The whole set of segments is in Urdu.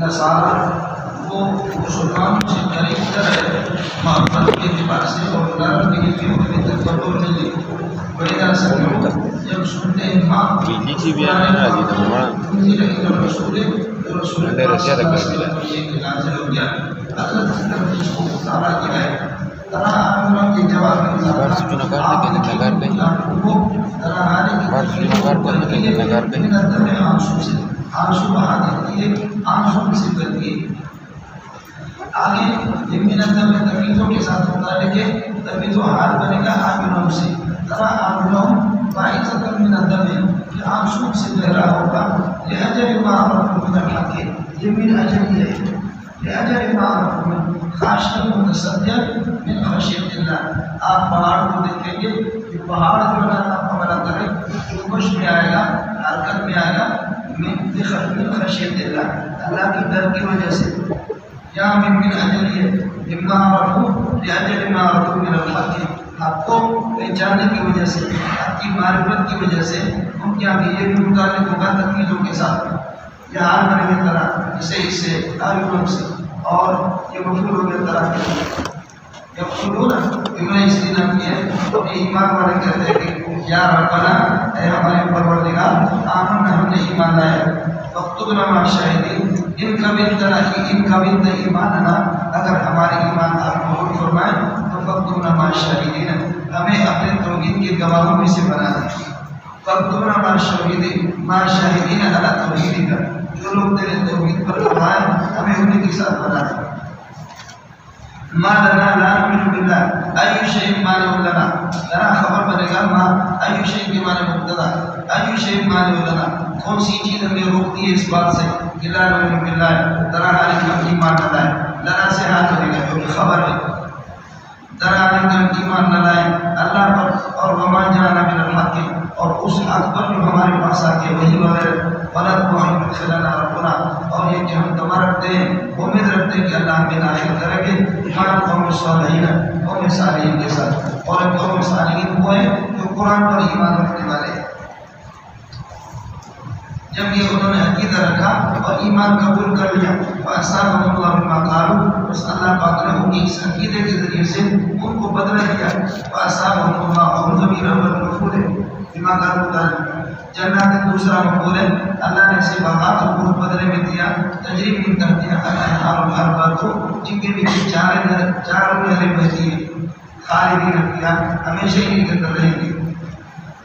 نصارہ وہ مسلمانوں سے قریب تر ہے محبت کے اعتبار سے اور نرم دلی کے ہونے تکبر نہیں بڑی طرح سے جب سنتے ہیں ماں رسول آنسو بہا دیتی ہے، آنسو سے کرتی ہے آگے منتم میں تمیزوں کے ساتھ متعلق ہے، تمیز و حال بنے گا آمنوں سے ترا آمنوں باعثت منتم ہے کہ آنسو سے بہرا ہوگا لہجر معرف من الحق یہ من اجل ہے لہجر معرف من خاشن متصدر من خشیت اللہ آپ پہاڑ کو دیکھیں گے کہ پہاڑ جو ہے آپ کو بنا کرے جوش میں آئے گا حرکت میں آئے گا من خشیت اللہ اللہ کی ڈر کی وجہ سے یا من اجلیہ اما عرفو لأجل ما عرفو من الحق آپ کو پہچاننے کی وجہ سے آپ کی معرفت کی وجہ سے ہم کیا بھی یہ بھی متعلق ہوگا تکمیلوں کے ساتھ یا حال بنے طرح جسے اس سے تعلق سے اور یہ مفعول ہو گیا طرح کے یقولون انہوں اس لیے نام کیا تو ایمان والے کہتے ہیں کہ یا ربنا اے ہمارے پروردگار آمنا ہم نے ایمان لایا وقتنا مع الشاہدین ان کا ایماننا اگر ہمارے ایمان آپ قبول فرمائیں تو وقتنا مع الشاہدین ہمیں اپنے توحید کے گواہوں میں سے بنا دیں وقتنا مع الشاہدین علی توحید کا جو لوگ تیرے توحید پر گواہیں ہمیں انہیں کے ساتھ بنا دیں ما لنا لا نؤمن بالله اي شيء ما لنا خبر بنے گا ما اي شيء کے معنی مبتدا اي شيء ما لنا کون سی چیز ہمیں روکتی ہے اس بات سے کہ لا نؤمن بالله ذرا ہم ایمان نہ لائیں لنا سے ہاتھ لے گا جو خبر ہے ذرا ہم ایمان نہ لائیں اللہ پر اور وما جاءنا من الحق اور اس حق پر جو ہمارے پاس آ کے وہی وغیرہ ولد محمد خلنا ربنا اور یہ کہ ہم تمہا رکھتے ہیں امید رکھتے ہیں کہ اللہ ہمیں داخل کرے گے ایمان قوم صالحین قوم صالحین کے ساتھ اور قوم صالحین وہ ہیں جو قرآن پر ایمان رکھنے والے ہیں جب یہ انہوں نے عقیدہ رکھا اور ایمان قبول کر لیا فَأَصَابَهُمُ اللَّهُ بِمَا قَالُوا بس اللہ پاک نے ان کی اس عقیدے کے ذریعے سے ان کو بدلہ دیا فَأَصَابَهُمُ اللَّهُ اور ضمیر اول مفعول ہے بما قالوا جنات دوسرا مفعول ہے اللہ نے اسے باغات اور بہت بدلے میں دیا تجریب من تحتها الانہار الاربعۃ جن کے پیچھے چار نہریں بہتی ہیں خالدین فیہا ہمیشہ انہی کے اندر رہیں گے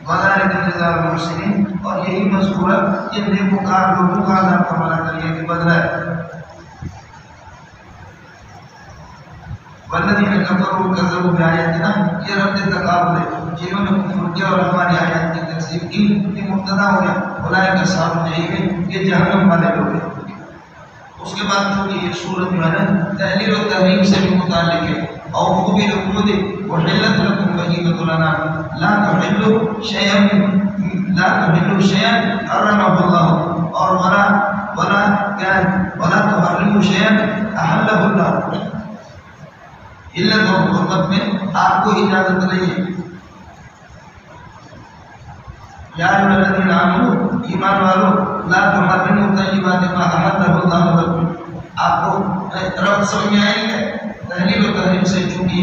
وذالک جزاء المحسنین اور یہی مذکورہ یہ نیکوکار لوگوں کا عذاب کا بنا کر یہ بدلہ ہے والذین کفروا کذبوا بآیاتنا یہ رد تقابل ہے جنہوں نے کفر کیا اور ہماری آیات کی تکذیب کی یہ مبتدا ہو گیا اولئک اصحاب الجحیم یہ جہنم والے لوگ ہیں اس کے بعد چونکہ یہ سورت جو ہے نا تحلیل و تحریم سے بھی متعلق ہے اوفوا بالعقود احلت لکم بہیمۃ الانعام لا تحلوا شیئا حرمه اللہ اور ولا تحرموا شیئا احلہ اللہ علت اور حرمت میں آپ کو اجازت نہیں ہے یا ایھا الذین آمنوا ایمان والو لا تحرموا طیبات ما احلہ اللہ لکم آپ کو رد سمجھ میں آئے گا تحلیل و تحریم سے چونکہ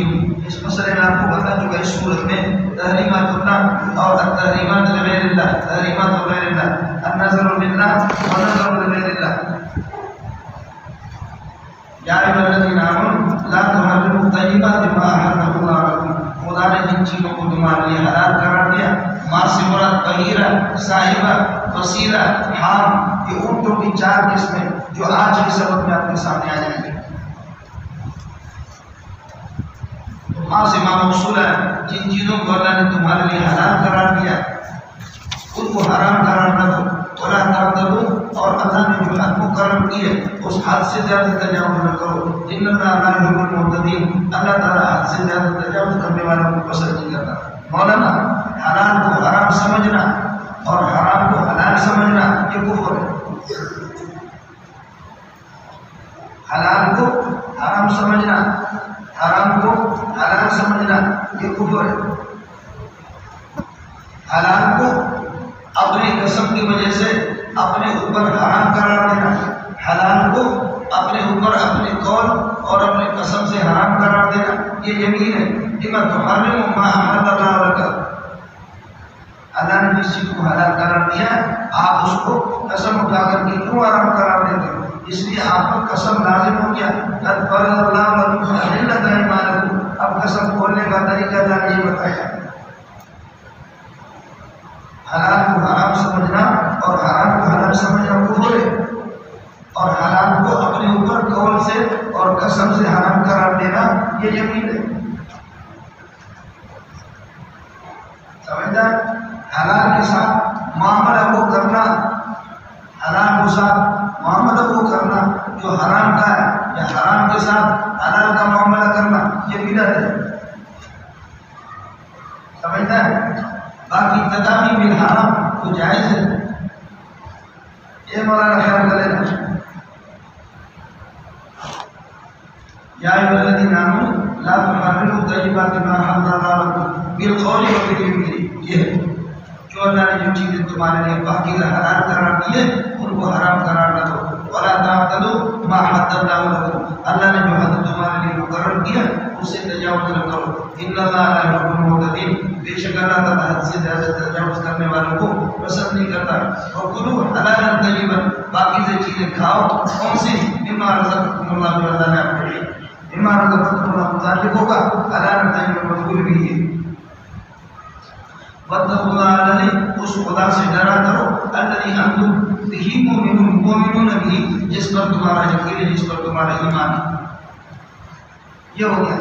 اس مسئلے میں آپ کو بتا چکا اس صورت میں تحریمات اللہ اور تحریمات غیر اللہ تحریمات غیر اللہ النظر باللہ ونظر غیر اللہ یا ایھا الذین آمنوا لا تحرموا طیبات ما احلہ اللہ لکم خدا نے جن چیزوں کو تمہارے لیے حلال قرار دیا ماں سے مراد بحیرہ صاحبہ وسیلہ حام یہ اونٹوں کی چار قسمیں جو آج کے سبق میں آپ کے سامنے آ جائیں گے ماں سے ماں موصول ہے جن چیزوں کو اللہ نے تمہارے لیے حلال قرار دیا ان کو حرام قرار نہ دو ولا تعتدوا اور اللہ نے جو حد مقرر کی ہے اس حد سے زیادہ تجاوز نہ کرو ان اللہ لا يحب المعتدين اللہ تعالیٰ حد سے زیادہ تجاوز کرنے والوں کو پسند نہیں کرتا مولانا حلال کو حرام سمجھنا اور حرام کو حلال سمجھنا یہ کفر ہے حلال کو حرام سمجھنا حرام کو حلال سمجھنا یہ کفر ہے حلال کو اپنی قسم کی وجہ سے اپنے اوپر حرام قرار دینا حلال کو اپنے اوپر اپنے قول اور اپنے قسم سے حرام قرار دینا یہ یمین ہے. لما تحرم ما احل اللہ لک، اللہ نے جس چیز کو حلال قرار دیا آپ اس کو قسم اٹھا کر کے کیوں حرام قرار دیتے ہیں؟ اس لیے آپ پر قسم لازم ہو گیا. قد فرض اللہ لکم تحلۃ ایمانکم، اب قسم کھولنے کا طریقہ اللہ نے یہ بتایا. حلال کو حرام سمجھنا اور حرام کو حلال سمجھنا کفر ہے، اور حلال کو اپنے اوپر قول سے اور قسم سے حرام قرار دینا یہ یمین ہے. سمجھتا ہے؟ حلال کے ساتھ معاملہ وہ کرنا، حلال کے ساتھ معاملہ وہ کرنا جو حرام کا ہے، یا حرام کے ساتھ حلال کا معاملہ کرنا یہ بدعت ہے. سمجھتا ہے؟ باقی تدابیر بالحرام تو جائز ہے. یہ مولانا خیال کر لینا. یا ایھا الذین آمنوا لا تحرموا طیبات ما احل اللہ لکم بالقول وبالفعل. یہ جو اللہ نے جو چیزیں تمہارے لیے پاکیزہ حلال قرار دی ہے ان کو حرام قرار نہ دو. ولا تعتدوا ما حد اللہ لکم، اللہ نے جو حد تمہارے لیے مقرر کیا اس سے تجاوز نہ کرو. ان اللہ لا يحب المعتدین، بے شک اللہ تعالیٰ حد سے زیادہ تجاوز کرنے والوں کو پسند نہیں کرتا. اور کلوا حلالا طیبا، پاکیزہ چیزیں کھاؤ. کون سی؟ مما رزقکم اللہ، جو اللہ نے آپ کو دی. مما رزقکم اللہ متعلق ہوگا حلالا طیبا مفعول بھی ہے. واتقوا اللہ الذی، اس خدا سے ڈرا کرو، الذی انتم بہ مؤمنون بہ، جس پر تمہارا یقین ہے، جس پر تمہارا ایمان ہے. یہ ہو گیا.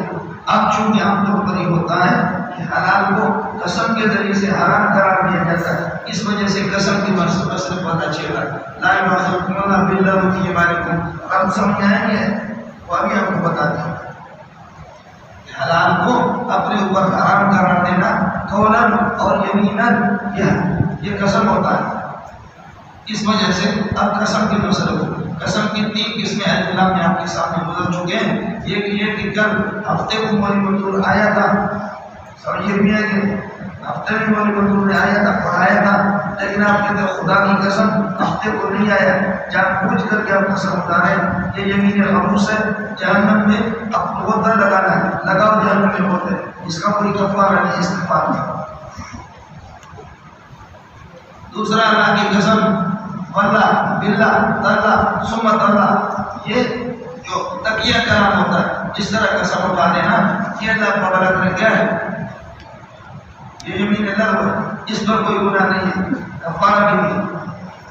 اب چونکہ عام طور پر یہ ہوتا ہے کہ حلال کو قسم کے ذریعے سے حرام قرار دیا جاتا ہے، اس وجہ سے قسم کی مرتبہ سے پتہ چلا. لا یؤاخذکم اللہ باللغو فی ایمانکم، ہم سمجھائیں گے وہ ابھی آپ کو بتاتے ہیں. حلال کو اپنے اوپر حرام قرار دینا قولاً اور یمیناً یہ قسم ہوتا ہے. اس وجہ سے اب قسم کے مسئلے کو، قسم کی 3 قسمیں اختلاف میں آپ کے سامنے گزر چکے ہیں. ایک یہ کہ کل ہفتے کو مولی مطلور آیا تھا، سمجھے بھی ہے کہ ہفتے میں مولی مطلور نے آیا تھا، پڑھایا تھا، لیکن آپ کہتے ہیں خدا کی قسم ہفتے کو نہیں آیا، جان بوجھ کر کے آپ قسم اٹھا رہے ہیں. یہ یمین خموس ہے. جہنم میں اب ہوتا لگانا ہے، لگاؤ جہنم میں ہوتے، اس کا کوئی کفارہ نہیں، استغفار نہیں. دوسرا اللہ کی قسم، واللہ باللہ تاللہ ثم تاللہ، یہ جو تقیہ کلام ہوتا ہے، جس طرح قسم اٹھا دینا یہ اللہ تعالیٰ نے کیا ہے، یہ یمین لغو ہے، اس پر کوئی گناہ نہیں ہے، کفارہ بھی نہیں.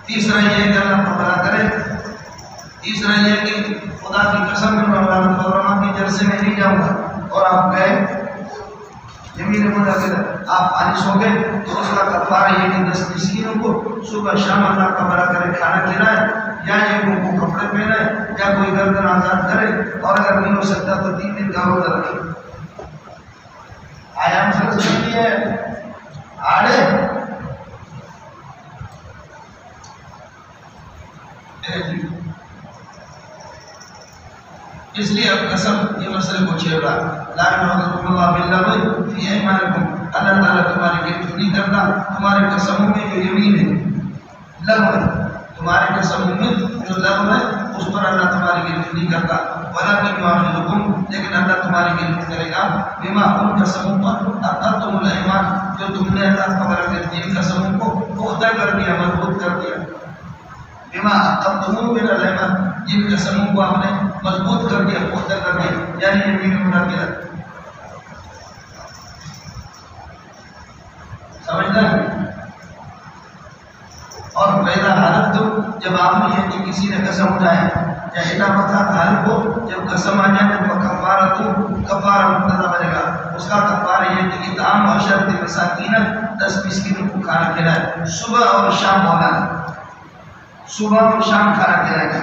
تیسرا یہ کہ اللہ تعالیٰ کرے، تیسرا یہ کہ خدا کی قسم میں مولانا فضلہ کے جلسے میں نہیں جاؤں گا، اور آپ گئے یمین مدد آپ خالص ہو گئے تو اس کا کفارہ یہ کہ 10 مسکینوں کو صبح شام اللہ کا بڑا کرے کھانا کھلائے، یا یہ کو کپڑے پہنائے، یا کوئی گردن آزاد کرے، اور اگر نہیں ہو سکتا تو 3 دن کا روزہ رکھے. آیا ہم سمجھ سکتی ہے آڑے اس لیے اب قسم یہ مسئلے کو چھیڑ رہا. لا یؤاخذکم اللہ باللغو فی ایمانکم، اللہ تعالیٰ تمہاری گرفت نہیں کرتا تمہارے قسموں میں جو یمین ہے، لغو ہے، تمہارے قسموں میں جو لغو ہے اس پر اللہ تمہاری گرفت نہیں کرتا. ولکن یؤاخذکم، لیکن اللہ تمہاری گرفت کرے گا بما، ان قسموں پر عقدتم الایمان، جو تم نے اللہ تعالیٰ کے دین قسموں کو پختہ کر دیا، مضبوط کر دیا. بما عقدتم من الایمان، جن قسموں کو آپ نے مضبوط کر دیا، پختہ کر دیا، یعنی یمین منعقدہ. سمجھتا ہے؟ اور پیدا حالت تو جب آپ نے یہ کہ کسی نے قسم اٹھایا یا اٹامت حالت کو جب قسم آ جائے تو کفارہ تو کفارہ مقتضا بنے گا. اس کا کفارہ یہ کہ اطعام 10 مساکین، 10 مسکینوں کو کھانا کھلائے، صبح اور شام مولانا، صبح اور شام کھانا کھلائے گا.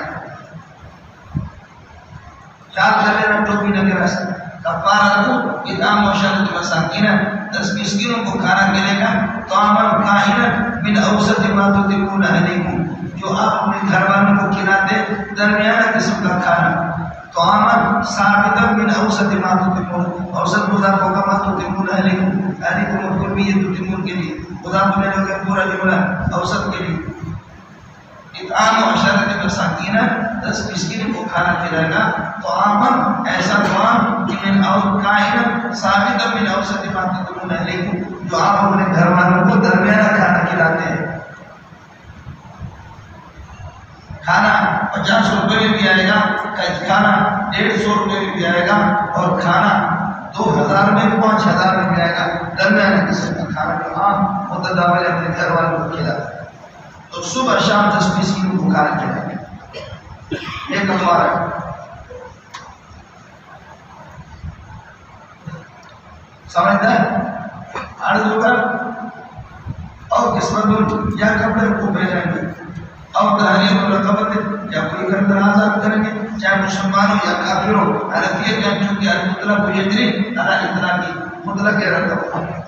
خیال کر لینا ٹوپی نہ گرا سکتا. کفارہ تو اطعام 10 مساکین، 10 مسکینوں کو کھانا کھلائے گا. طعاما کائنا من اوسط ما تطعمون اہلیکم، جو آپ اپنے گھر والوں کو کھلاتے درمیانہ قسم کا کھانا. طعاما ثابتا من اوسط ما تطعمون، اوسط مضاف ہوگا ما تطعمون اہلیکم، اہلیکم مفعول بھی ہے تطعمون کے لیے، مضاف ہونے لگا پورا جملہ اوسط کے لیے. اطعام 10 مساکین 10 مسکین کو کھانا کھلائے گا تو آمن ایسا طعام من اور کائن ثابت من اوسط ما تاکلون اہلیکم، جو آپ اپنے گھر والوں کو درمیانہ کھانا کھلاتے ہیں. کھانا 50 روپے میں بھی آئے گا، کھانا 150 روپے میں بھی آئے گا، اور کھانا 2000 میں 5000 میں بھی آئے گا. درمیانے قسم کا کھانا جو عام متداول اپنے گھر والوں کو کھلاتے ہیں. تو صبح شام 10 مسکین کو کھانا کھلائیں گے. یہ کفارہ ہے. سمجھتا ہے؟ عرض ہوگا اور قسمت یا کپڑے کو پہنیں گے اور تحریر و رقبت یا کوئی گردن آزاد کریں گے، چاہے مسلمان ہو یا کافر ہو. حنفیہ کا چونکہ المطلق یجری علی اطلاق مطلق رقبت.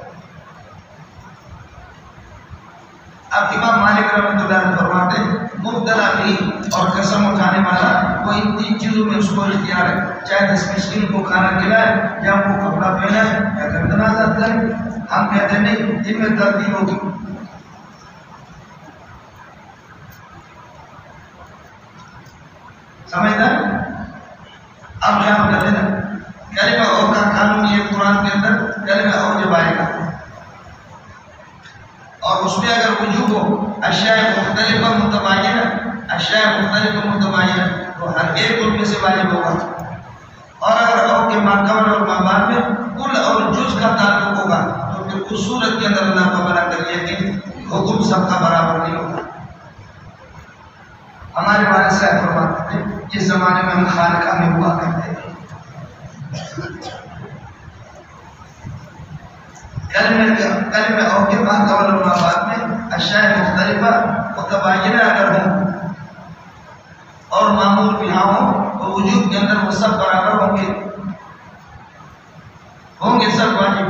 اب امام مالک رحمۃ اللہ علیہ فرماتے ہیں مبتلا بھی اور قسم اٹھانے والا وہ ان 3 چیزوں میں اس کو اختیار ہے، چاہے 10 مسکین کو کھانا کھلائے یا وہ کپڑا پہنائے یا گردن آزاد کرے. ہم کہتے ہیں نہیں، ان میں ترتیب ہوگی. سمجھتا ہے؟ اب یہاں کہتے ہیں کلمہ اور کا قانون یہ قرآن کے اندر کلمہ اور جب آئے گا اور اس میں اگر وجوب ہو اشیاء مختلفہ متباینہ، اشیاء مختلفہ متباینہ تو ہر ایک ان میں سے واجب ہوگا. اور اگر او کے ماقبل اور مابعد میں کل اور جز کا تعلق ہوگا تو پھر اس صورت کے اندر اللہ کو بنا کر لیا کہ حکم سب کا برابر نہیں ہوگا. ہمارے والد صاحب فرماتے تھے جس زمانے میں ہم خانقاہ میں ہوا کرتے تھے، کلمہ او کے ماقبل اور مابعد میں اشیاء مختلفہ متباینہ اگر ہوں اور معمول بھی ہاں ہوں تو وجود کے اندر وہ سب برابر ہوں گے سب واجب.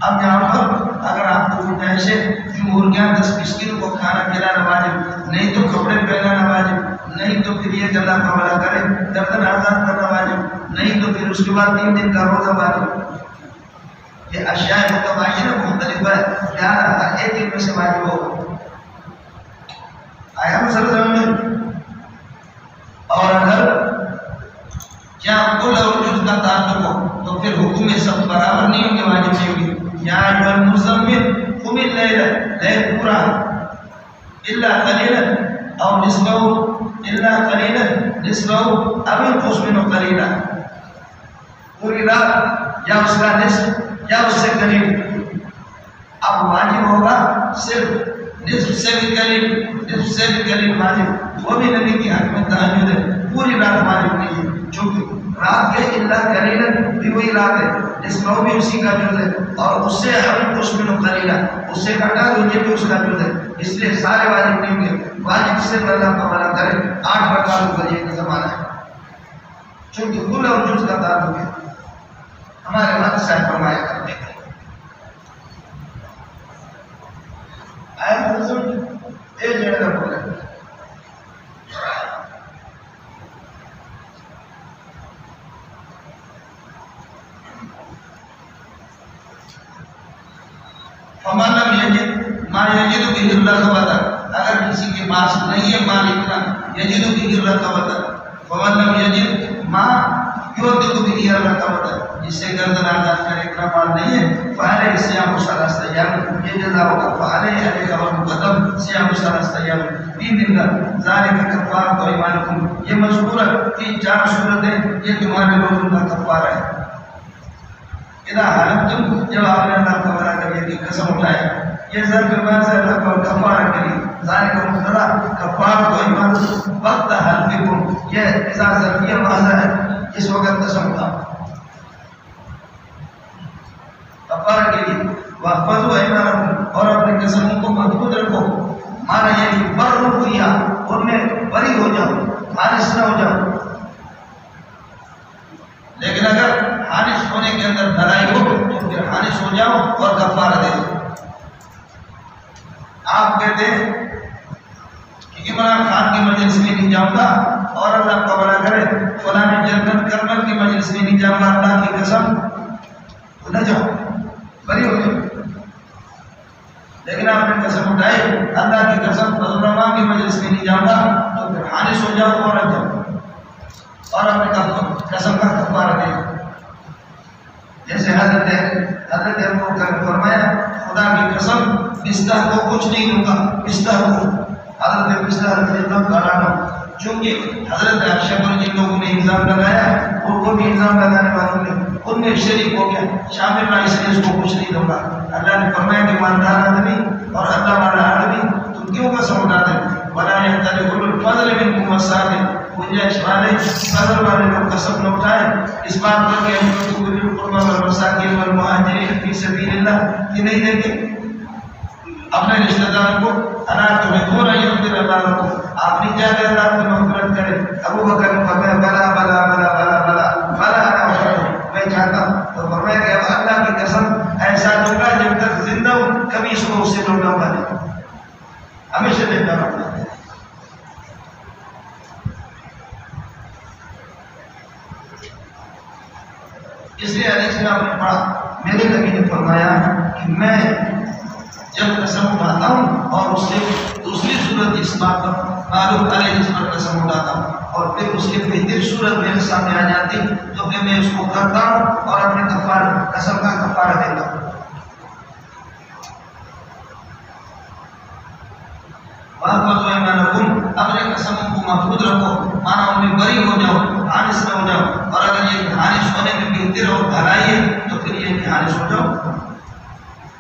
اب یہاں پر اگر آپ کو گنجائش ہے جمہور کے 10 مسکین کو کھانا کھلانا واجب نہیں تو کپڑے پہنانا واجب نہیں تو پھر یہ گلا کملا کرے گردن آزاد کرنا واجب نہیں تو پھر اس کے بعد 3 دن کا روزہ واجب. یہ اشیاء متباینہ مختلف ہے، لہٰذا ہر ایک ان میں سے واجب ہوگا. آیا مسئلہ سمجھ میں؟ اور اگر کیا کل اور جز کا تعلق ہو تو پھر حکم سب برابر نہیں ہوں گے، واجب نہیں ہوں گے. یا ایھا المزمل قم اللیل، لیل پورا الا قلیلا او نصفہ الا قلیلا نصفہ او انقص منہ قلیلا. پوری رات یا اس کا نصف یا اس سے قریب. اب واجب ہوگا صرف نصف سے بھی قریب، نصف سے بھی قریب واجب. وہ بھی نبی کی حق میں تہجد ہے، پوری رات واجب نہیں ہے چونکہ رات کے اللہ قلیلاً بھی وہی رات ہے، نصف بھی اسی کا جز ہے اور اس سے اب اس میں قلیلا اس سے گھٹا تو یہ بھی اس کا جز ہے. اس لیے سارے واجب نہیں ہوں گے. واجب سے اللہ کا منع کرے 8 رکعت کا یہ زمانہ ہے چونکہ کل اور جز کا تعلق ہے. ہمارے والد صاحب فرمایا کرتے ہیں آیت نزول ایک جگہ پر بولے فمن لم یجد ما یجد به الرغبۃ، اگر کسی کے پاس نہیں ہے مال اتنا یجد به الرغبۃ، فمن لم یجد ما یوتق به الرغبۃ، جس سے گردن آزاد کرے اتنا مال نہیں ہے فعلیہ صیام ثلاثۃ ایام، یہ جزا ہوگا. فعلیہ علیہ خبر مقدم صیام ثلاثۃ ایام، 3 دن کا. ذالک کفارۃ ایمانکم، یہ مذکورہ 3-4 صورتیں یہ تمہارے روزوں کا کفارہ ہے. اذا حلفتم، جب آپ نے اللہ کا منع کر کے قسم اٹھائے، یہ ظرف میں سے اللہ کا کفارہ کری. ذالک مبتدا کفارۃ ایمانکم وقت حلفکم، یہ اذا ظرفیہ واضح ہے اس وقت قسم اٹھا کفارہ کے لیے. واحفظوا ایمانکم، اور اپنی قسموں کو محفوظ رکھو. مانا یہ کہ برو فیہا، ان میں بری ہو جاؤ، خالص نہ ہو جاؤ. لیکن اگر خالص ہونے کے اندر بھلائی ہو تو پھر خالص ہو جاؤ اور کفارہ دے دو. آپ کہتے ہیں کہ عمران خان کی مجلس میں نہیں جاؤں گا اور اللہ کا بڑا کرے فلاں جنرل کرنل کی مجلس میں نہیں جاؤں گا، اللہ کی قسم نہ جاؤ، بری ہو جاؤ. لیکن آپ نے قسم اٹھائی اللہ کی قسم علماء کی مجلس میں نہیں جاؤں گا تو پھر خالص ہو جاؤ اور رہ جاؤ. اور اپنے قسم کا کفارہ دے. جیسے حضرت ابو بکر نے فرمایا خدا کی قسم مصطح کو کچھ نہیں دوں گا. مصطح کو حضرت مصطح رضی اللہ تعالیٰ عنہ چونکہ حضرت عائشہ پر جن لوگوں نے الزام لگایا ان کو بھی الزام لگانے والوں نے ان میں شریک ہو گیا شامل رہا اس لیے اس کو کچھ نہیں دوں گا. اللہ نے فرمایا کہ ایماندار آدمی اور اللہ والا آدمی تم کیوں قسم اٹھاتے ہیں؟ وَلَا يَحْتَلِ أُولُو الْفَضْلِ مِنْكُمْ وَالسَّعَةِ گنجائش والے فضل والے لوگ قسم نہ اٹھائیں اس بات پر کہ ہم کو القربى والمساکین والمہاجرین فی سبیل اللہ کہ نہیں دیں گے اپنے رشتہ دار کو انار تمہیں دو رہی ہوں پھر اللہ کو آپ نہیں چاہتے اللہ کو مغفرت کرے. ابو بکر نے فرمایا بلا بلا بلا بلا بلا بلا انا میں چاہتا ہوں. تو فرمایا کہ اب اللہ کی قسم ایسا دوں گا جب تک زندہ ہوں کبھی اس کو اس سے لوٹاؤں گا نہیں ہمیشہ دیتا رہوں گا. اس لیے علیہ السلام نے پڑھا میرے نبی نے فرمایا کہ میں جب قسم اٹھاتا ہوں اور اس سے دوسری صورت اس بات پر معلوم علیہ جس پر قسم اٹھاتا ہوں اور پھر اس کی بہتر صورت میرے سامنے آ جاتی تو پھر میں اس کو کرتا ہوں اور اپنے قسم کا کفارہ دیتا ہوں. اپنے قسموں کو محفوظ رکھو مانا ان میں بری ہو جاؤ حارث نہ ہو جاؤ اور اگر یہ حارث ہونے میں بہتر اور بھلائی ہے تو پھر یہ کہ حارث ہو جاؤ.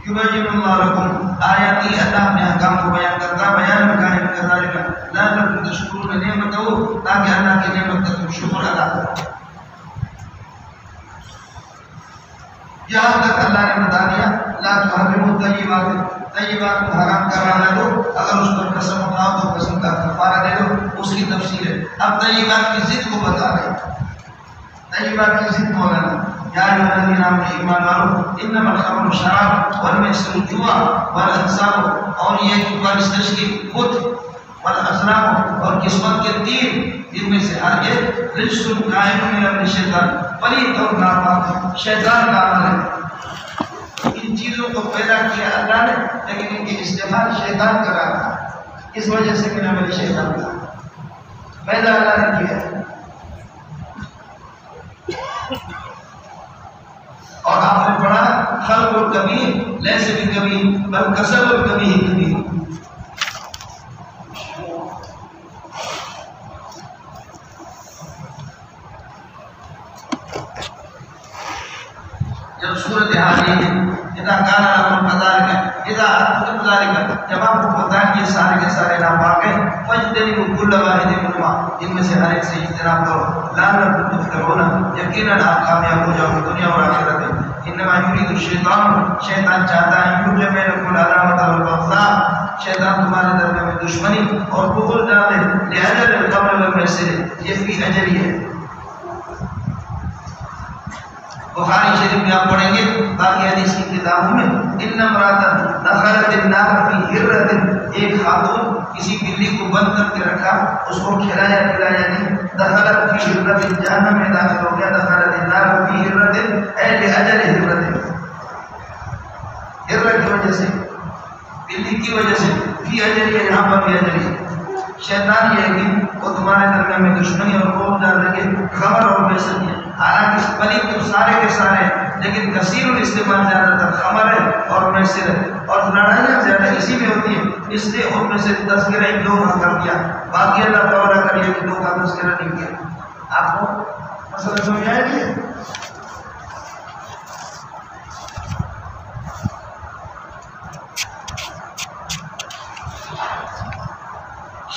یبین اللہ لکم آیاتی اللہ اپنے احکام کو بیان کرتا بیان قائم کذالک لعلکم تشکرون نعمتہ تاکہ اللہ کی نعمت کا تم شکر ادا کرو. یہاں تک اللہ نے بتا دیا لا تحرموا الطیبات طیبات کو حرام کرنا نہ دو اگر اس پر قسم اٹھاؤ تو قسم کا کفارہ دے دو. اس کی تفصیل ہے. اب طیبات کی ضد کو بتا رہے ہیں. طیبات کی ضد مولانا یا ایھا الذین آمنوا ایمان والو انما الخمر شراب والمیسر جوا والانصاب اور یہ پرستش کی بت والازلام اور قسمت کے تیر ان میں سے ہر ایک رجس قائم من امر شیطان پلید اور ناپاک شیطان کا عمل ہے. ان چیزوں کو پیدا کیا اللہ نے لیکن ان کی استعمال شیطان کر رہا تھا اس وجہ سے من امر شیطان کا پیدا اللہ نے کیا. اور آپ نے پڑھا خلق الکبیر لیس بکبیر بل کسب الکبیر کبیر. جب صورت حال یہ ہے اذا کان لکم کذالک اذا انتم ذالک جب آپ کو پتہ ہے یہ سارے کے سارے ناپاک ہیں فاجتنبوا کل واحد منہما ان میں سے ہر ایک سے اجتناب کرو لعلکم تفلحون یقیناً آپ کامیاب ہو جاؤ گے دنیا اور آخرت میں. انما یرید الشیطان شیطان چاہتا ہے یوقع بینکم العداوۃ والبغضاء شیطان تمہارے درمیان میں دشمنی اور بغض ڈالے لأجل الخمر والمیسر یہ فی اجل ہے. بخاری شریف میں آپ پڑھیں گے باقی حدیث کی کتابوں میں ان امرأۃ دخلت النار فی ہرۃ ایک خاتون کسی بلی کو بند کر کے رکھا اس کو کھلایا پلایا نہیں دخلت فی ہرۃ جہنم میں داخل ہو گیا. دخلت النار فی ہرۃ اے لاجل ہرۃ ہرۃ کی وجہ سے بلی کی وجہ سے فی اجل یہاں پر بھی اجل ہے. شیطان یہ ہے کہ وہ تمہارے درمیان میں دشمنی اور بغض ڈالنے کے خمر اور میسر ہے. حالانکہ پلی تو سارے کے سارے لیکن کثیر الاستعمال زیادہ تر خمر ہے اور میسر ہے اور لڑائیاں زیادہ اسی میں ہوتی ہیں. اس لیے ان میں سے تذکرہ ایک دو کا کر دیا باقی اللہ تعالیٰ کریے کہ دو کا تذکرہ نہیں کیا. آپ کو مسئلہ سمجھ آئے گی.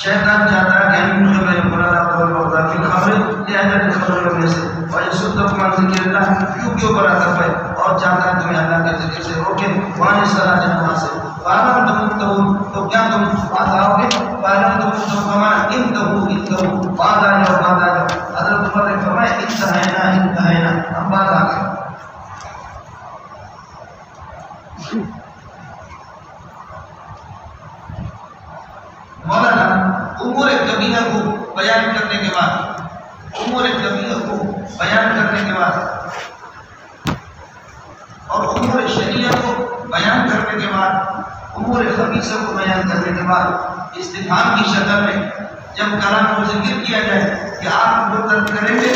شیطان چاہتا ہے کہ ہم جو میں قرآن اور وضع فی الخمر لہذا الخمر و میسر اور یہ صدق من ذکر اللہ کیوں کیوں برا طرف ہے اور چاہتا ہے تمہیں اللہ کے ذکر سے روکے وہاں صلاح جنوہ سے فارم تم تو کیا تم بات آؤ گے فارم تم ہمارا انتہو بات آ جاؤ بات آ جاؤ. حضرت عمر نے فرمایا انتہینا ہم بات آ گئے. مولانا امور کبیرہ کو بیان کرنے کے بعد امور کبیرہ کو بیان کرنے کے بعد اور امور شریعہ کو بیان کرنے کے بعد امور خبیثہ کو بیان کرنے کے بعد استفہام کی شکل میں جب کلام کو ذکر کیا جائے کہ آپ وہ ترک کریں گے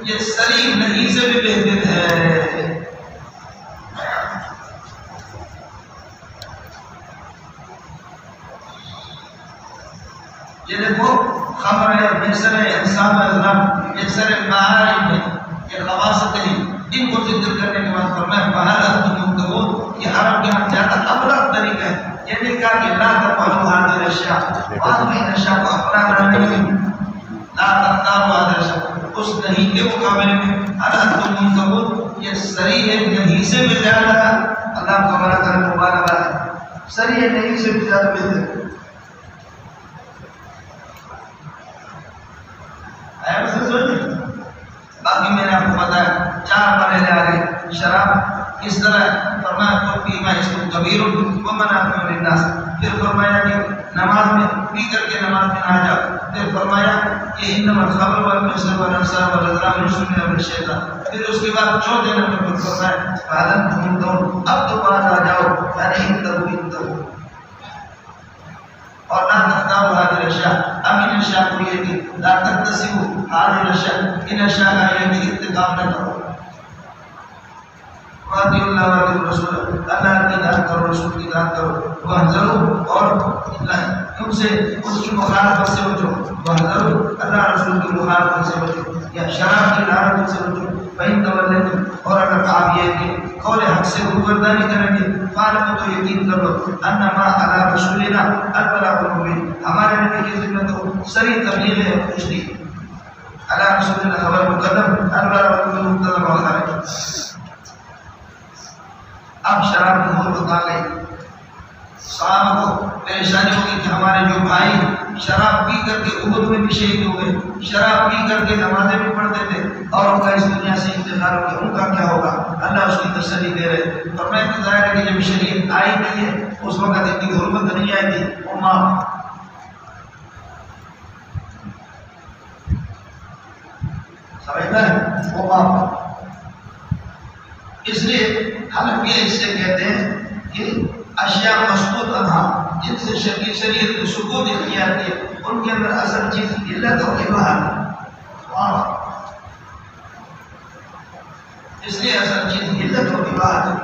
یہ سری نہیں سے بھی بہتر ہے۔ یہ دیکھو خمر ہے، میسر ہے، انصاب ہے، ظلم، یہ سر معارف ہے، یہ خواص ہیں، ان کو ذکر کرنے کے بعد فرمایا بہر انتم یہ عرب کے ہم زیادہ ابلغ طریقہ ہے، یہ نہیں کہا کہ لا تفعلوا هذه الاشیاء واقعی نشا کو اپنا کرنا نہیں، لا تختاروا هذه الاشیاء، اس نہیں کے مقابلے میں انتم منتقون یہ سری ہے نہیں سے بھی زیادہ اللہ تبارک و مبارک ہے، سری ہے نہیں سے بھی زیادہ بہتر ہے۔ باقی میں نے آپ کو بتایا 4 مرحلے آگے شراب کس طرح فرمایا تو پیما اس کو کبیر و منافع للناس، پھر فرمایا کہ نماز میں پی کر کے نماز میں نہ جاؤ، پھر فرمایا کہ انما الخمر والمیسر والانصاب والازلام رجس من الشیطان، پھر اس کے بعد 4 نمبر پر فرمایا فاعلم تم اب تو باز آ جاؤ یعنی انتبہو اور لا تختاروا هذه الاشیاء، اب ان اشیاء کو یہ کہ لا تکتسبوا هذه الاشیاء، ان اشیاء کا یہ کہ انتقام نہ کرو، واطیعوا اللہ واطیعوا الرسول، اللہ کی اطاعت کرو، رسول کی اطاعت کرو، واحذروا اور ان سے اس کی مخالفت سے بچو، واحذروا اللہ رسول کی مخالفت سے بچو یا شراب کی لعنت سے بچو، فإن توليتم اور اگر آپ یہ کہ قول حق سے روگردانی کریں گے فاعلموا تو یقین کر لو انما علی رسولنا البلاغ المبین، ہمارے نبی کی ذمہ تو سری تبلیغ ہے اور کچھ نہیں، علی رسولنا خبر مقدم البلاغ المبین مقدم و خارج۔ اب شراب کی حرمت آ گئی، صحابہ کو پریشانی ہوگی کہ ہمارے جو بھائی شراب پی کر کے احد میں بھی شہید ہو گئے، شراب پی کر کے نمازیں بھی پڑھتے تھے اور ان کا اس دنیا سے انتقال ہو گیا، ان کا کیا ہوگا؟ اللہ اس کی تسلی دے رہے، اور میں تو ظاہر ہے کہ جب شریعت آئی نہیں ہے اس وقت اتنی حرمت نہیں آئی تھی، وہ معاف سمجھتا ہے، وہ معاف۔ اس لیے ہم یہ اس سے کہتے ہیں کہ اشیاء مسکوت عنہا جن سے شریعت کو سکوت اختیار کی ان کے اندر اصل چیز علت اور اباحت، اس لیے اصل چیز علت اور اباحت ہے۔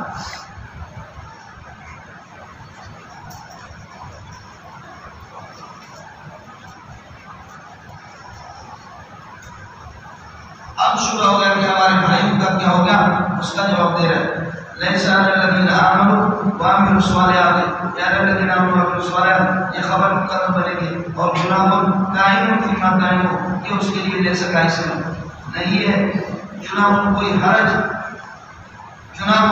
اب شروع ہو گیا کہ ہمارے بھائیوں کا کیا ہو گیا، اس کا جواب دے رہے ہیں لیس علی الذین آمنوا وعملوا الصالحات یا الذین آمنوا وعملوا الصالحات، یہ خبر مقدم بنے گی اور جناح قائم فیما قائم، یہ اس کے لیے لیس کا اسم نہیں ہے، جناح کوئی حرج، جناح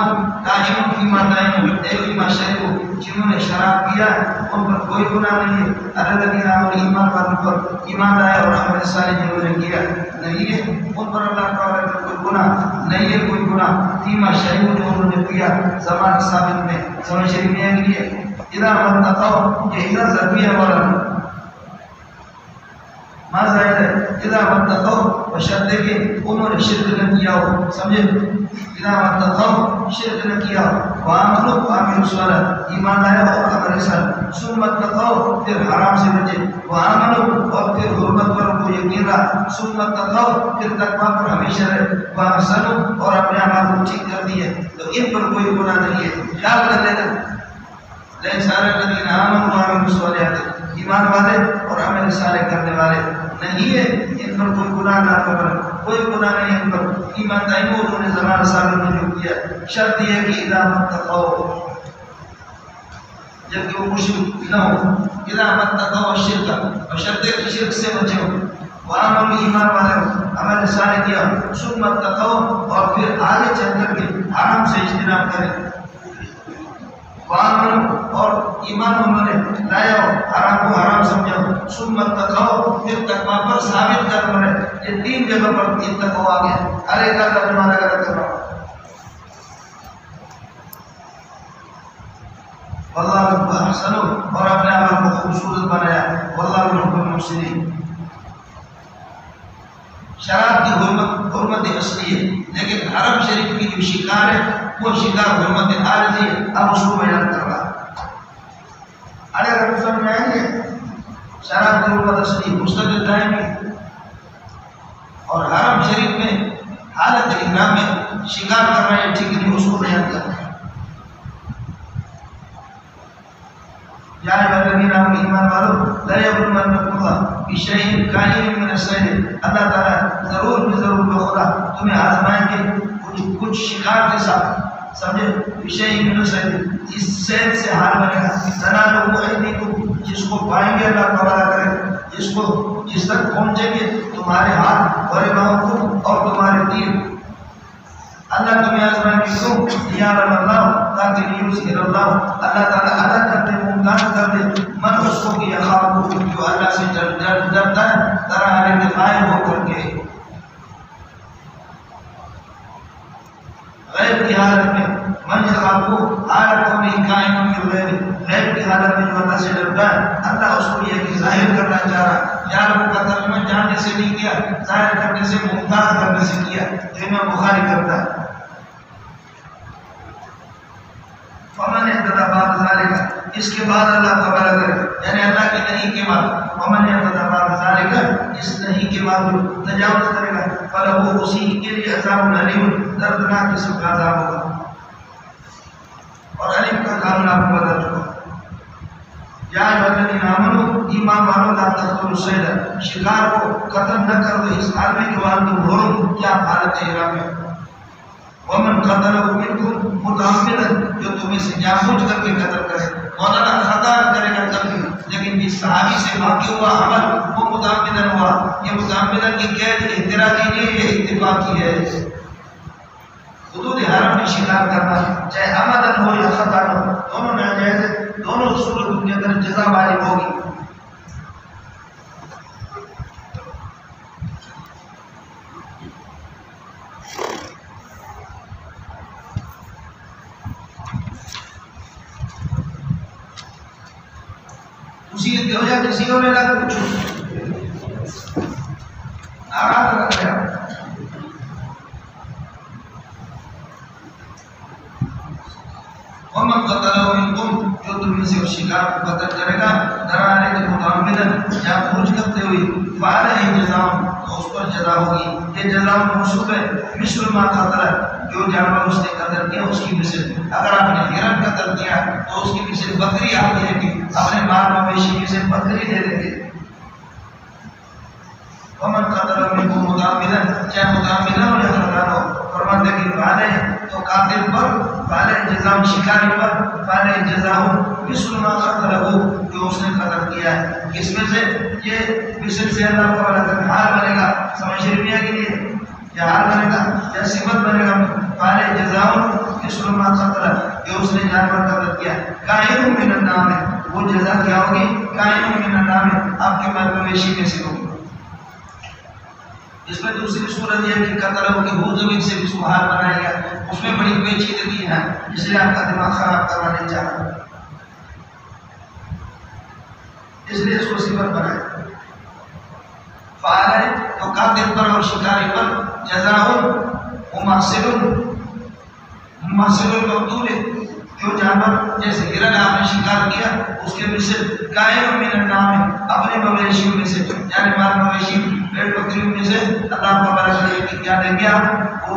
قائم فیما قائم اے فیما شربوا، جنہوں نے شراب پیا ان پر کوئی گناہ نہیں ہے، الذین آمنوا ایمان والوں پر ایمان لائے اور عمل صالح جنہوں نے کیا نہیں ہے ان پر اللہ تعالیٰ کا کوئی گناہ نہیں ہے، کوئی گناہ فیما شربوا جو انہوں نے پیا زمان ثابت میں زمان شریف میں کے لیے اذا متقوا، یہ اذا ضربیہ والا ما ظاہر ہے، اذا متقوا بشرط کہ انہوں نے شرک نہ کیا ہو، سمجھے، اذا متقوا شرک نہ کیا ہو، وعملوا وعملوا الصالحات ایمان لائے اور عمل صالح، ثم اتقوا پھر حرام سے بچے، وعملوا اور پھر حرمت پر ان کو یقین رہا، ثم اتقوا پھر تقویٰ پر ہمیشہ رہے، واحسنوا اور اپنے اعمال کو ٹھیک کر دیے، تو ان پر کوئی گناہ نہیں ہے۔ خیال کر لینا لیس علی الذین آمنوا وعملوا الصالحات، ایمان والے اور عمل صالح کرنے والے نہیں ہے ان پر کوئی گناہ نہ کرنا، کوئی گناہ نہیں ان پر، ایمان دائمو انہوں نے زمان ثابت میں جو کیا، شرط یہ ہے کہ اذا متقوا جبکہ وہ مشرک نہ ہو، اذا متقوا الشرک بشرط کہ شرک سے بچے ہو، وعملوا ایمان والے ہو، عمل صالح کیا، ثم اتقوا اور پھر آگے چل کر کے حرام سے اجتناب کریں، وعملوا اور ایمان انہوں نے لایا ہو، حرام کو حرام سمجھا ہو، ثم اتقوا پھر تقویٰ پر ثابت کرنا ہے، یہ 3 جگہ پر اتقوا آ گیا، ارے کا ترجمہ لگا کرنا، واللہ احسنوا اور اپنے عمل کو خوبصورت بنایا، واللہ یحب المحسنین۔ شراب کی حرمت اصلی ہے، لیکن حرم شریف کی جو شکار ہے وہ شکار حرمت عارضی ہے، اب اس کو بیان کر رہا ہے۔ اگر سمجھ میں آئیں گے شراب کی حرمت اصلی مستقل دائمی اور حرم شریف میں حالت احرام میں شکار کر رہے ہیں ٹھیک نہیں، اس کو بیان کرنا ہے. یا الذین آمنوا ایمان والو لا یبلونکم اللہ بشیء کائن من الصید، اللہ تعالیٰ ضرور بھی ضرور بے خدا تمہیں آزمائیں گے کچھ شکار کے ساتھ، سمجھے؟ بشیء من الصید، اس صید سے حال بنے گا. تنالوا ایدیکم، جس کو پائیں گے اللہ تعالیٰ کرے، جس تک پہنچیں گے تمہارے ہاتھ، ورماحکم اور تمہارے تیر. اللہ تمہیں آزمائیں گے کیوں؟ لیعلم اللہ، تاکہ لیظہر اللہ، اللہ تعالیٰ الگ کر دے، ممتاز کر دے، من اس کو کہ یخاف، جو اللہ سے ڈرتا ہے، طرح علیہ غائب ہو کر کے. غیب کی حالت میں من یخاف حالت میں قائم من غیب، غیب کی حالت میں جو اللہ سے ڈرتا ہے، اللہ اس کو یہ کہ ظاہر کرنا چاہ رہا. یعلم کا ترجمہ جاننے سے نہیں کیا، ظاہر کرنے سے، ممتاز کرنے سے کیا، جو امام بخاری کرتا ہے. ومن اهتدى بعد ذلك، اس کے بعد اللہ تعالیٰ کرے، یعنی اللہ کی نہیں کے بعد، ومن اهتدى بعد ذلك، اس نہیں کے بعد جو تجاوز کرے گا، فلہ اسی کے لیے عذاب علیم، دردناک قسم کا عذاب ہوگا. اور علیم کا قانون آپ کو بتا چکا. یا ایھا الذین آمنوا ایمان والو لا تقتلوا الصید، شکار کو قتل نہ کرو اس حال میں کہ وانتم حرم، کیا حالت احرام میں. ومن قتلہ منکم متعمدا، جو تمہیں سے جان بوجھ کر کے قتل کرے. مولانا خطا کرے گا کبھی، لیکن جس صحابی سے واقع ہوا عمل وہ متعمدا ہوا. یہ متعمدا کی قید احترامی نہیں، یہ اتفاقی ہے. حدود حرم میں شکار کرنا چاہے عمدن ہو یا خطا ہو، دونوں ناجائز ہے، دونوں صورتوں کے اندر جزا واجب ہوگی. اسی ہو جائے کسی اور لگا کچھ آرام رکھ رہا. ومن قتلہ منکم، جو تم میں سے شکار کو قتل کرے گا، ڈرانے کے متعمدن، یا بوجھ کرتے ہوئے، فعلیہ جزاء، تو اس پر جزا ہوگی. یہ جزاء موصوف ہے، مثل ما قتل، جو جانور اس نے قتل کیا اس کی مثل. اگر آپ نے ہرن قتل کیا تو اس کی مثل بکری آپ دیں گے، اپنے مال مویشی میں سے بکری دے دیں گے. ومن قتل منکم متعمدا، چاہے متعمدا ہو یا خطا ہو، فرماتے کہ فعلیہ، تو قاتل پر فعلیہ جزاء، شکاری پر فعلیہ جزاء مثل ما قتلہ، جو اس نے قتل کیا ہے. اس میں سے یہ مثل سے اللہ تعالیٰ کا حال بنے گا. سمجھ رہے کے لیے یا حال بنے گا یا صفت بنے گا. فعلیہ جزاء مثل ما قتلہ، جو اس نے جانور قتل کیا. قائم من النعام، وہ جزا کیا ہوگی؟ قائم من النعام، آپ کے مال مویشی میں سے ہوگی. اس میں دوسری صورت یہ ہے کہ قتل ہو کہ وہ زمین سے بھی سبحان بنایا گیا، اس میں بڑی پیچیدگی ہے، اس لیے آپ کا دماغ خراب کرنا نہیں چاہتا، اس لیے اس کو صفت بنایا. فعال ہے تو قاتل پر اور شکاری پر جزاء مماثل المقتول، جو جانور جیسے ہرن آپ نے شکار کیا اس کے مثل قائم من النعام، اپنے مویشیوں میں سے، یعنی مال مویشی بھیڑ بکریوں میں سے اللہ کو بڑا کہ کیا دیں گے آپ؟ وہ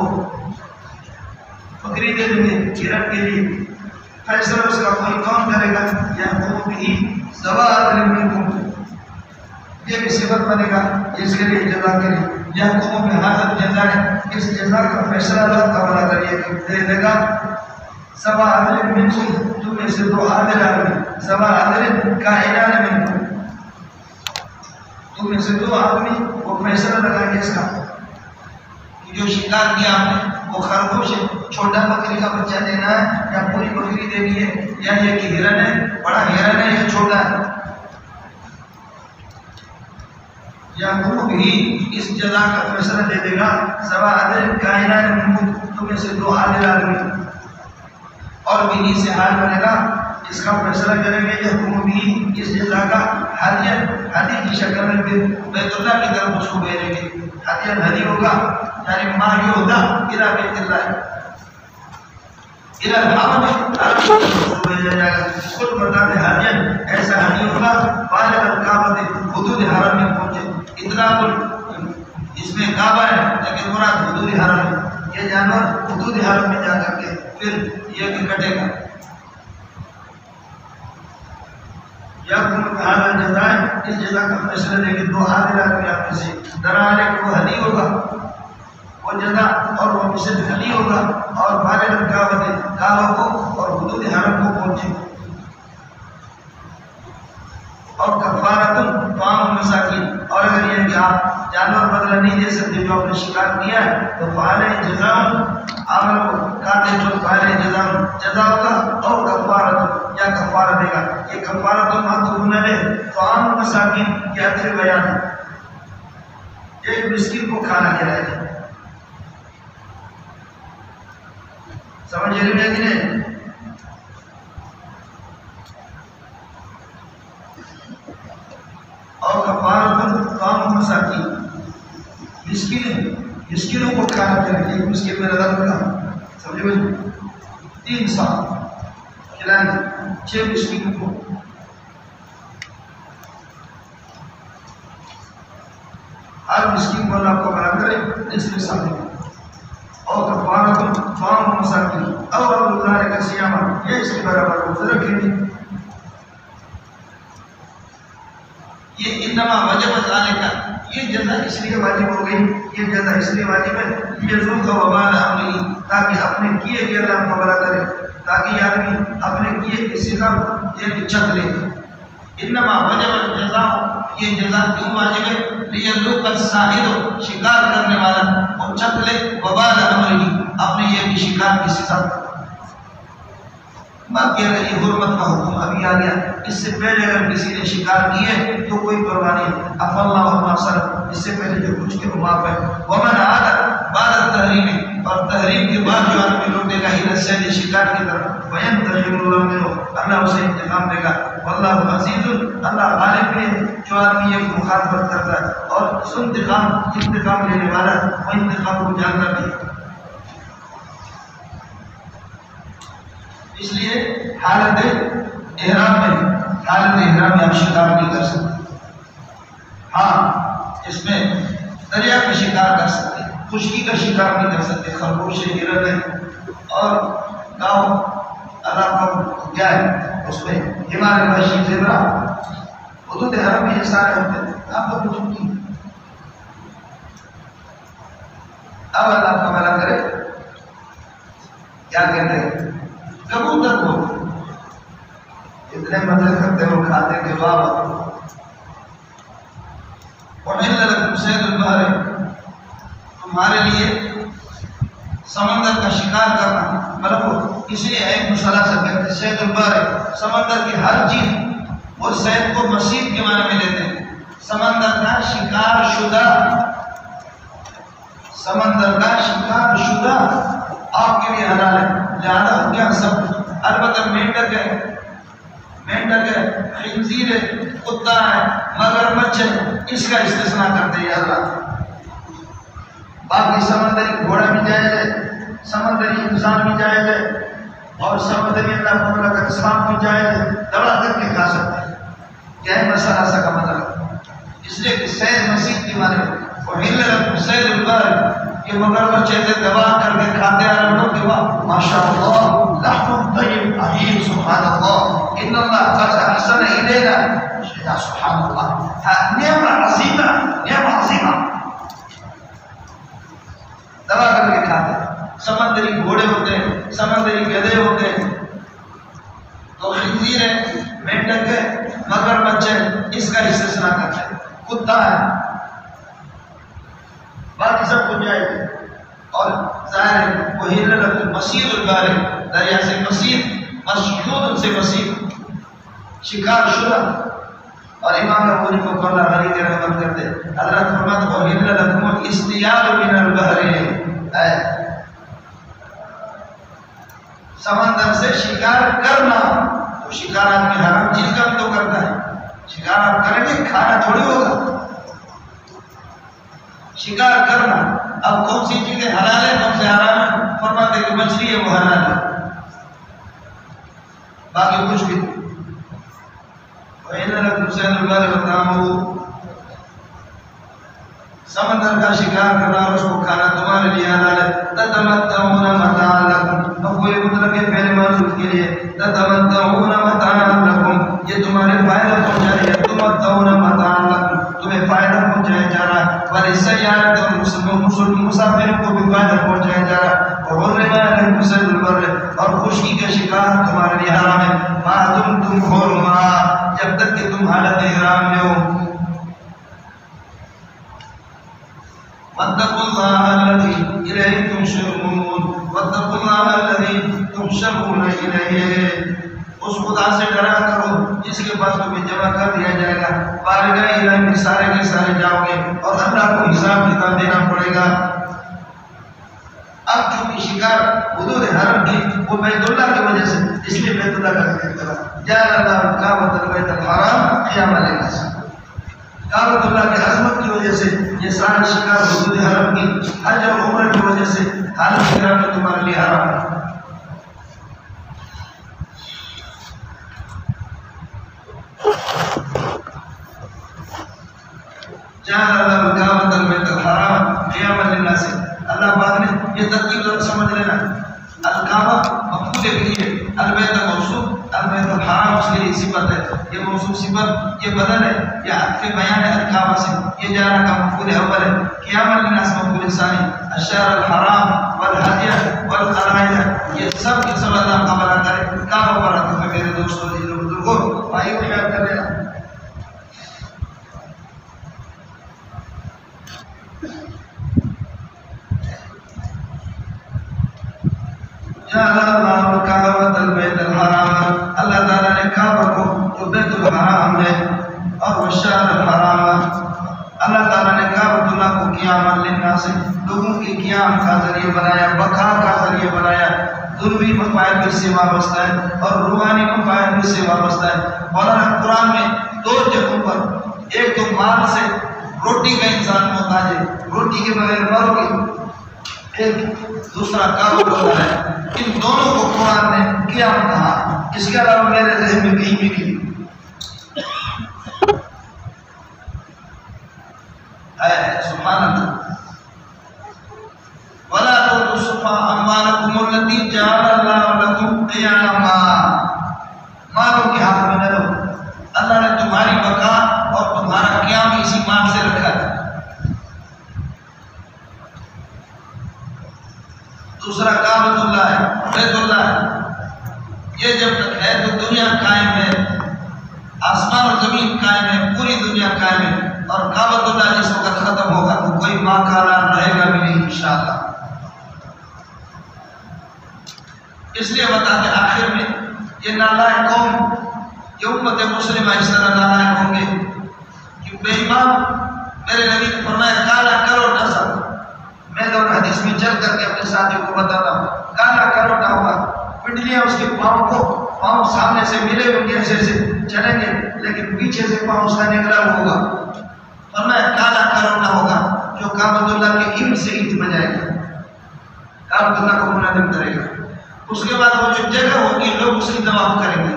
بکری دے دیں گے ہرن کے لیے. فیصلہ اس کا کوئی کون کرے گا؟ یا وہ بھی ذوی عدل منکم، یہ بھی صفت بنے گا اس کے لیے جزا کرے. یا قوم میں حاضر جزا ہے، اس جزا کا فیصلہ اللہ تعالیٰ کریے دے دے گا. ذوی عدل منکم، تم میں سے دو عادل آدمی، ذوی عدل قائلان منکم، تم میں سے دو آدمی وہ فیصلہ لگائیں گے اس کا کہ جو شکار کیا آپ نے وہ خرگوش ہے، چھوٹا بکری کا بچہ دینا ہے یا پوری بکری دینی ہے، یا یہ کہ ہرن ہے، بڑا ہرن ہے یا چھوٹا ہے. یا وہ بھی اس جزا کا فیصلہ دے دے گا. ذوی عدل قائلان منکم، تم میں سے دو عادل آدمی، اور بھی سے حال بنے گا، اس کا فیصلہ کریں گے. یا تم بھی اس جزا کا ہدی کی شکل میں بیت اللہ کی طرف اس کو بھیجیں گے. ہدی ہوگا یعنی ما یہدا الی بیت اللہ، الی الحرم، حرم بھیجا جائے گا. خود بتا دے ہدی ایسا ہدی ہوگا بالغ الکعبۃ، حدود حرم میں پہنچے. اتنا اس میں کعبہ ہے لیکن مراد حدود حدود حرم، یہ جانور حدود حرم میں جا کر کے پھر یہ کہ کٹے گا. یا تم کہا جزائے، اس جزا کا فیصلہ دے گی دو عادلہ کے آپ میں سے. درارے کو ہدی ہوگا وہ جزا، اور وہ مثل ہدی ہوگا، اور بالغ کعبہ کو اور حدود حرم کو پہنچے. اور کفارۃ طعام مساکین، اور اگر یہ کہ آپ جانور بدلہ نہیں دے سکتے جو آپ نے شکار کیا ہے تو فعلیہ جزاء، عامل کو کاتے جو فعلیہ جزاء جزا ہوگا، اور کفارۃ یا کفارہ دے گا. یہ کفارۃ معطوف ہے طعام مساکین کے اثر بیان ہے، ایک مسکین کو کھانا کھلائے گا. سمجھ رہے ہیں کہ نہیں؟ اور کفارۃ طعام مساکین، مسکینوں کو کھانا کھلائے. ایک مسکین میں نظر رکھا، سمجھے بھائی 3 سال کھلائیں 6 مسکینوں کو. ہر مسکین کو اللہ کو بنا کرے اس میں ساتھ. اور کفارۃ طعام مساکین اور روزانہ کا سیامہ، یہ اس کے برابر روزہ رکھیں گے. یہ انما وجب آنے کا، یہ جزا اس لیے واجب ہو گئی، یہ جزا اس لیے واجب ہے یذوق وبال امری، تاکہ اپنے کیے کے اللہ مقابلہ کرے، تاکہ یہ آدمی اپنے کیے کی سزا یہ چک لے. انما وجب الجزاء، یہ جزا کیوں واجب ہے؟ لیذوق الصائد، شکار کرنے والا وہ چک لے وبال امری، اپنے یہ بھی شکار کی سزا. باقی اگر یہ حرمت کا حکم ابھی آ گیا، اس سے پہلے اگر کسی نے شکار کیے تو کوئی پرواہ نہیں. عفا اللہ عما سلف، اس سے پہلے جو کچھ کے معاف ہے. ومن عاد بعد التحریم، اور تحریم کے بعد جو آدمی لوٹے گا ہی صید شکار کی طرف، وینتقم اللہ منہ، اللہ اسے انتقام دے گا. واللہ عزیز، اللہ غالب ہے جو آدمی یہ مخالفت کرتا ہے، اور انتقام لینے والا وہ انتقام کو جانتا بھی. اس لیے حالت احرام میں آپ شکار نہیں کر سکتے. ہاں اس میں دریا کا شکار کر سکتے، خشکی کا شکار نہیں کر سکتے. خرگوش ہرن اور گاؤں اللہ کا کیا ہے اس میں ہمارے وحشی زیبرا حدود حرم میں یہ سارے ہوتے ہیں. آپ کو کچھ نہیں. اب اللہ کا بھلا کرے کیا کہتے ہیں کبوتر کو اتنے مزے کرتے ہو کھاتے کے بعد. وَحِلَّ لَكُمْ صَيْدُ الْبَحْرِ، تمہارے لیے سمندر کا شکار کرنا. مطلب اس لیے ایک مسئلہ سے کہتے ہیں صید البحر، سمندر کی ہر چیز. اور صید کو مصید کے معنی میں لیتے ہیں، سمندر کا شکار شدہ، سمندر کا شکار شدہ آپ کے لیے حلال ہے. لہذا کیا سب البتہ مینڈک ہے، خنزیر ہے، کتا ہے، مگرمچھ ہے، اس کا استثناء کرتے ہیں اللہ. باقی سمندری گھوڑا بھی جائز ہے، سمندری انسان بھی جائز ہے، اور سمندری اللہ تعالیٰ کا اسلام بھی جائز ہے. دبا کر کے کھا سکتے ہیں. کیا ہے مسئلہ ایسا کا مطلب؟ اس لیے کہ صید مسیح کی مانے وَحِلَّ لَكُمْ صَيْدُ الْبَحْرِ، کہ مگرمچھ ایسے دبا کر کے کھاتے ہیں لوگوں کے بعد ماشاء اللہ لحم طیب عظیم سبحان اللہ ان اللہ قد احسن الینا یا سبحان اللہ نعمت عظیمہ دبا کر کے کھاتے ہیں. سمندری گھوڑے ہوتے ہیں، سمندری گدھے ہوتے ہیں، تو خنزیر ہے، مینڈک ہے، مگرمچھ ہے، اس کا استثناء کرتے ہیں. کتا ہے، باقی سب کو جائے. اور ظاہر ہے وَحِلَّ لَكُمْ مَصِيدُ الْبَحْرِ، دریا سے مصید، مصیود سے مصید، شکار شدہ. اور امام ابو حنیفہ کو اللہ غنی کے رحمت کرتے حضرت فرماتے وَحِلَّ لَكُمُ الْاصْطِيَادُ مِنَ الْبَحْرِ، سمندر سے شکار کرنا. تو شکار آدمی حرام چیز کا تو کرتا ہے، شکار آپ کریں گے کھانا تھوڑی ہوگا. شکار کرنا، اب کون سی چیزیں حلال ہے کون سے حرام ہے؟ فرماتے کہ مچھلی ہے وہ حلال ہے، باقی کچھ بھی. وَإِنَّ لَكُمْ صَيْدُ الْبَحْرِ وَطَعَامُهُ، سمندر کا شکار کرنا اور اس کو کھانا تمہارے لیے حلال ہے. تتمتعون متاعا لکم، مفعول مطلق ہے پہلے موصوف کے لیے. تتمتعون متاعا لکم، یہ تمہارے فائدہ پہنچا رہی ہے. تمتعون متاعا لکم، تمہیں فائدہ پہنچایا جا رہا ہے. وللسیارۃ، مسافر کو بھی فائدہ پہنچایا جا رہا ہے. وحرم علیکم صید البر، اور خشکی کا شکار تمہارے لیے حرام ہے. ما دمتم حرما، جب تک کہ تم حالت احرام میں ہو. واتقوا الله الذي إليه تحشرون، واتقوا الله الذي تحشرون إليه، اس خدا سے ڈرا کرو جس کے پاس تمہیں جمع کر دیا جائے گا. بارگاہ الہی میں سارے کے سارے جاؤ گے اور اللہ کو حساب کتاب دینا پڑے گا. اب چونکہ شکار حدود حرم کی وہ بیت اللہ کی وجہ سے، اس لیے بیت اللہ کا ذکر کرا. جعل اللہ کعبۃ البیت الحرام قیاما للناس، کعبۃ اللہ کی عظمت کی وجہ سے یہ سارے شکار حدود حرم کی، حج اور عمرہ کی وجہ سے حالت احرام میں تمہارے لیے حرام ہے. جعل اللہ کعبۃ البیت الحرام قیاما للناس، اللہ پاک نے یہ ترکیب ضرور سمجھ لینا. الکعبہ مفعول بھی ہے، البیت موصوف، البیت الحرام اس کے لیے صفت ہے. یہ موصوف صفت یہ بدل ہے، یہ عطف بیان ہے الکعبہ سے. یہ جانا کا مفعول اول ہے، قیاما للناس مفعول ثانی. الشہر الحرام والحج والقلائد، یہ سب کے سب اللہ قبول کرے. کعبہ پر آتے ہیں میرے دوستوں جن بزرگوں، بھائیوں خیال کر لینا. جعل اللہ کعبۃ البیت الحرام، اللہ تعالیٰ نے کعبہ کو جو بیت الحرام ہے اور والشہر الحرام، اللہ تعالیٰ نے کعبۃ اللہ کو قیاما للناس، لوگوں کے قیام کا ذریعہ بنایا، بقا کا ذریعہ بنایا. دنوی مفاہیم اس سے وابستہ ہے اور روحانی مفاہیم اس سے وابستہ ہے. مولانا قرآن میں دو جگہوں پر، ایک تو مال سے روٹی کا انسان محتاج ہے، روٹی کے بغیر مرو گے، ایک دوسرا کعبہ ہوتا ہے. ان دونوں کو قرآن نے قیام کہا. اس کے علاوہ میرے ذہن میں کہیں بھی نہیں ہے. سبحان اللہ. وَلَا تُؤْتُوا السُّفَهَاءَ أَمْوَالَكُمُ الَّتِي جَعَلَ اللَّهُ لَكُمْ قِيَامًا، مالوں کے ہاتھ میں نہ لو، اللہ نے تمہاری بقا اور تمہارا قیام اسی مال سے رکھا ہے. دوسرا کعبۃ اللہ ہے، بیت اللہ ہے. یہ جب تک ہے تو دنیا قائم ہے، آسمان اور زمین قائم ہے، پوری دنیا قائم ہے. اور کعبۃ اللہ جس وقت ختم ہوگا تو کوئی ماکارہ رہے گا بھی نہیں انشاءاللہ. اس لیے بتا کہ آخر میں یہ نالائق قوم، یہ امت مسلمہ اس طرح نالائق ہوں گے کہ بے ایمان. میرے نبی نے فرمایا کالا کروٹا سا، میں تو حدیث میں چل کر کے اپنے ساتھیوں کو بتاتا ہوں، کالا کروٹا ہوگا، پنڈلیاں اس کے پاؤں سامنے سے ملے ہوں گے، ایسے ایسے چلیں گے لیکن پیچھے سے پاؤں اس کا نکلا ہوگا. فرمایا کالا کروٹا ہوگا جو کعبۃ اللہ کے علم سے اینٹ بجائے گا، کعبۃ اللہ کو منہدم کرے گا. اس کے بعد وہ جو جگہ ہوگی لوگ اس کی طواف کریں گے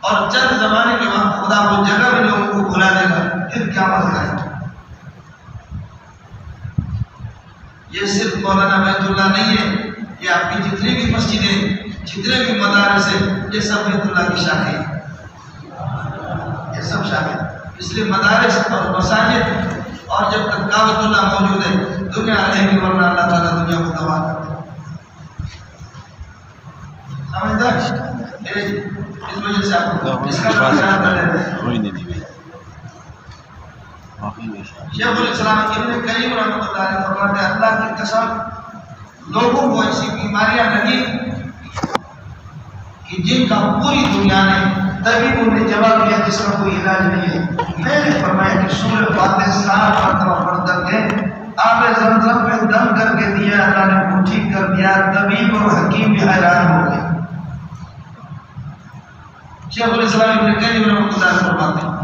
اور چند زمانے کے بعد خدا وہ جگہ بھی لوگوں کو بھلا دے گا. پھر کیا مسئلہ ہے؟ یہ صرف مولانا بیت اللہ نہیں ہے، یہ آپ کی جتنی بھی مسجدیں، جتنے بھی مدارس ہیں، یہ سب بیت اللہ کی شاخیں ہیں، یہ سب شاخیں. اس لیے مدارس اور مساجد، اور جب تک کعبۃ اللہ موجود ہے دنیا رہے گی، ورنہ اللہ تعالیٰ دنیا کو تباہ کر دے. سمجھدار؟ اس وجہ سے آپ کو اس کا خیال کر لیتے ہیں. شیخ الاسلام ابن قیم رحمۃ اللہ علیہ فرماتے ہیں اللہ کی قسم لوگوں کو ایسی بیماریاں لگی کہ جن کا پوری دنیا نے طبیبوں نے جواب دیا جس کا کوئی علاج نہیں ہے. میں نے فرمایا کہ سورہ فاتحہ 7 مرتبہ پڑھ کر کے آب زمزم میں دم کر کے دیا، اللہ نے وہ ٹھیک کر دیا. طبیب اور حکیم بھی حیران ہو گئے. شیخ الاسلام ابن قیم رحمۃ اللہ علیہ فرماتے ہیں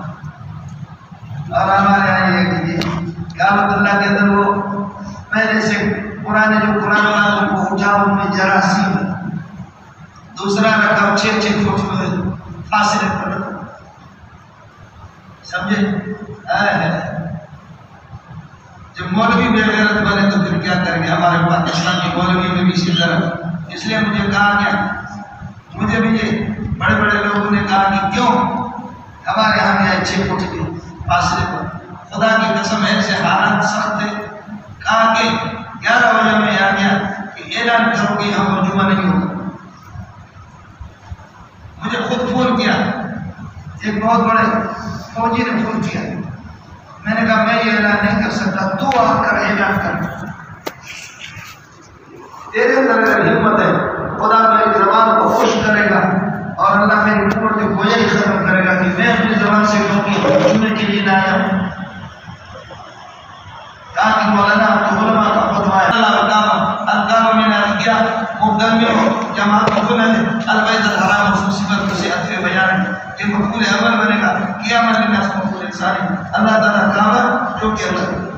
اور ہمارے یہاں یہ کہ کعبۃ اللہ کے اندر وہ پہلے سے پرانے جو قرآن والوں کو اٹھا ان میں جراثیم، دوسرا رکھا 6 فٹ میں فاصلے پر، سمجھے؟ جب مولوی بے غیرت بنے تو پھر کیا کریں گے؟ ہمارے پاکستان کی مولوی میں بھی اسی طرح۔ اس لیے مجھے کہا گیا، مجھے بھی یہ بڑے بڑے لوگوں نے کہا کہ کیوں ہمارے یہاں گیا 6 فٹ کے فاصلے پر، خدا کی قسم ایسے حالات سخت تھے، کہا کہ 11 بجے میں آ گیا کہ اعلان کرو کہ یہاں پر جمعہ نہیں ہوگا۔ مجھے خود فون کیا، ایک بہت بڑے فوجی نے فون کیا، میں نے کہا میں یہ اعلان نہیں کر سکتا، تو آ کر اعلان کر، تیرے اندر اگر ہمت ہے خدا میری زبان کو خوش کرے گا اور اللہ میری عمر کی گویا ختم کرے گا کہ میں اپنی زبان سے کہوں کہ سننے کے لیے نہ آیا ہوں۔ کہا کہ مولانا تو علماء کا فتویٰ ہے، اللہ بتاما الکام میں نے کیا مقدمیوں جماعت مقبول ہے البیت الحرام مصیبت سے عطف بیان ہے کہ مقبول عمل بنے گا، قیامت الناس مقبول انسانی۔ اللہ تعالیٰ کعبہ جو کہ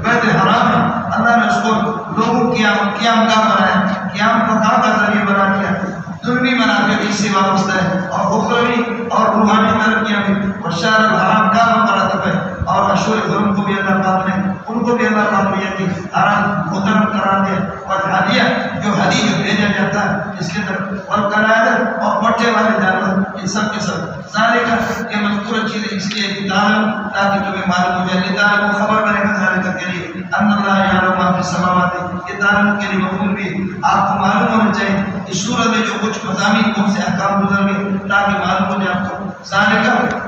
بیت حرام ہے، اللہ نے اس کو لوگوں قیام کا بنایا، قیام کو کعبہ کا ذریعہ بنا دیا، دنوی منافع اس سے وابستہ ہے اور اخروی اور روحانی ترقیاں بھی، اور شہر الحرام کا مراتب ہے، اور اشور حرم کو بھی اللہ پاک نے ان کو بھی اللہ پاک نے یہ حرام محترم قرار دیا، اور ہدیہ جو ہدیہ بھیجا جاتا ہے اس کے اندر اور قلائد اور پٹے والے جانور ان سب کے سب سارے کا یہ مذکورہ چیز اس لیے کہ تعلم تاکہ تمہیں معلوم ہو جائے، تعلم کو خبر بنے گا ذالک کے لیے ان اللہ یعلم ما فی السماوات، یہ تعلم کے لیے مفعول بھی آپ کو معلوم ہونا چاہیے اس سورت میں جو کچھ مضامین کون سے احکام گزر گئے تاکہ معلوم ہو جائے آپ کو ذالک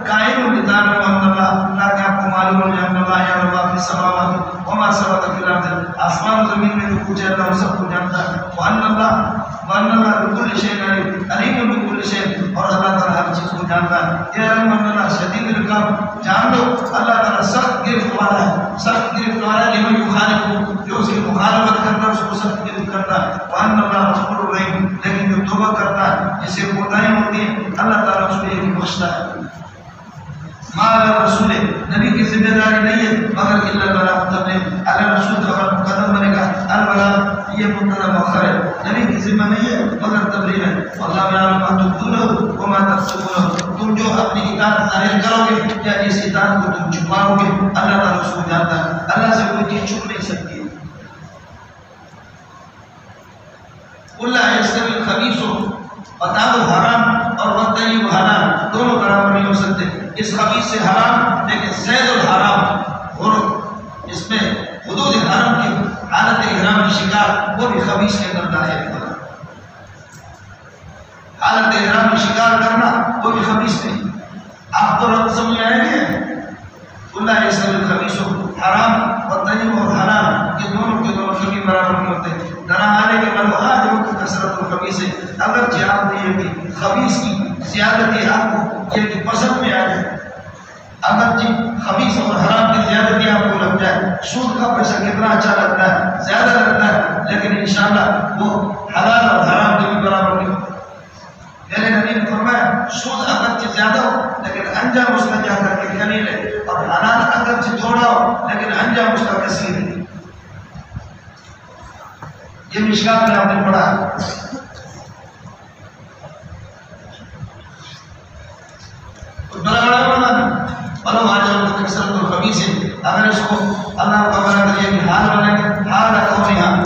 قائم لتعلم ان اللہ، تاکہ آپ کو معلوم ہو جائے ان اللہ یعلم ما فی السماوات وما سبق فی الارض، آسمان زمین میں جو کچھ ہے اللہ سب کو جانتا ہے، وان اللہ بكل شيء علیم بكل شيء، اور اللہ تعالیٰ ہر چیز کو جانتا ہے۔ یہ علم اللہ شدید العقاب، جان لو اللہ تعالیٰ سخت گرفت والا ہے، سخت گرفت والا ہے لمن یخالف، جو اس کی مخالفت کرتا ہے اس کو سخت گرفت کرتا ہے، وان اللہ غفور الرحیم، لیکن جو توبہ کرتا ہے جسے کوتاہیاں ہوتی ہیں اللہ تعالیٰ اس کو یہ بخشتا ہے۔ مال رسول، نبی کی ذمہ داری نہیں ہے مگر الا البلاغ تبلیغ، اگر رسول کا مقدم بنے گا البلاغ یہ مبتدا مؤخر ہے، نبی کی ذمہ نہیں ہے مگر تبلیغ ہے۔ واللہ یعلم ما تبدون وما تكتمون، تم جو اپنی اطاعت ظاہر کرو گے یا جس اطاعت کو تم چھپاؤ گے اللہ تعالیٰ اس کو جانتا ہے، اللہ سے کوئی چیز چھپ نہیں سکتی۔ قل لا يستوي الخبيث، بتا دو حرام اور والطیب حلال دونوں برابر نہیں ہو سکتے، اس خبیث سے حرام لیکن زید الحرام اور اس میں حدود حرام کی حالت احرام کی شکار وہ بھی خبیث کے اندر داخل ہونا، حالت احرام کی شکار کرنا وہ بھی خبیث نہیں۔ آپ کو رب سمجھ آئے گے اللہ یہ سب خبیث حرام والطیب اور حلال یہ دونوں کے دونوں کبھی برابر نہیں ہوتے۔ درا آنے کے ملوحات جو کہ کثرت الخبیث ہے، اگر جہاد نہیں ہے کہ خبیث کی زیادتی آپ کو یہ کہ پسند میں آ جائے، اگر جی خبیث اور حرام کی زیادتی آپ کو لگ جائے، سود کا پیسہ کتنا اچھا لگتا ہے زیادہ لگتا ہے لیکن انشاءاللہ وہ حلال اور حرام کے بھی برابر نہیں۔ میرے نبی نے فرمایا سود اگرچہ زیادہ ہو لیکن انجام اس کا جا کر کے قلیل ہے، اور حلال اگرچہ تھوڑا ہو لیکن انجام اس کا کثیر ہے۔ یہ مشکات میں آپ نے پڑھا ہے۔ کثرت الخبیث ہے، اگر اس کو اللہ کا بنا کریے کہ حال بنا کے حال رکھو یہاں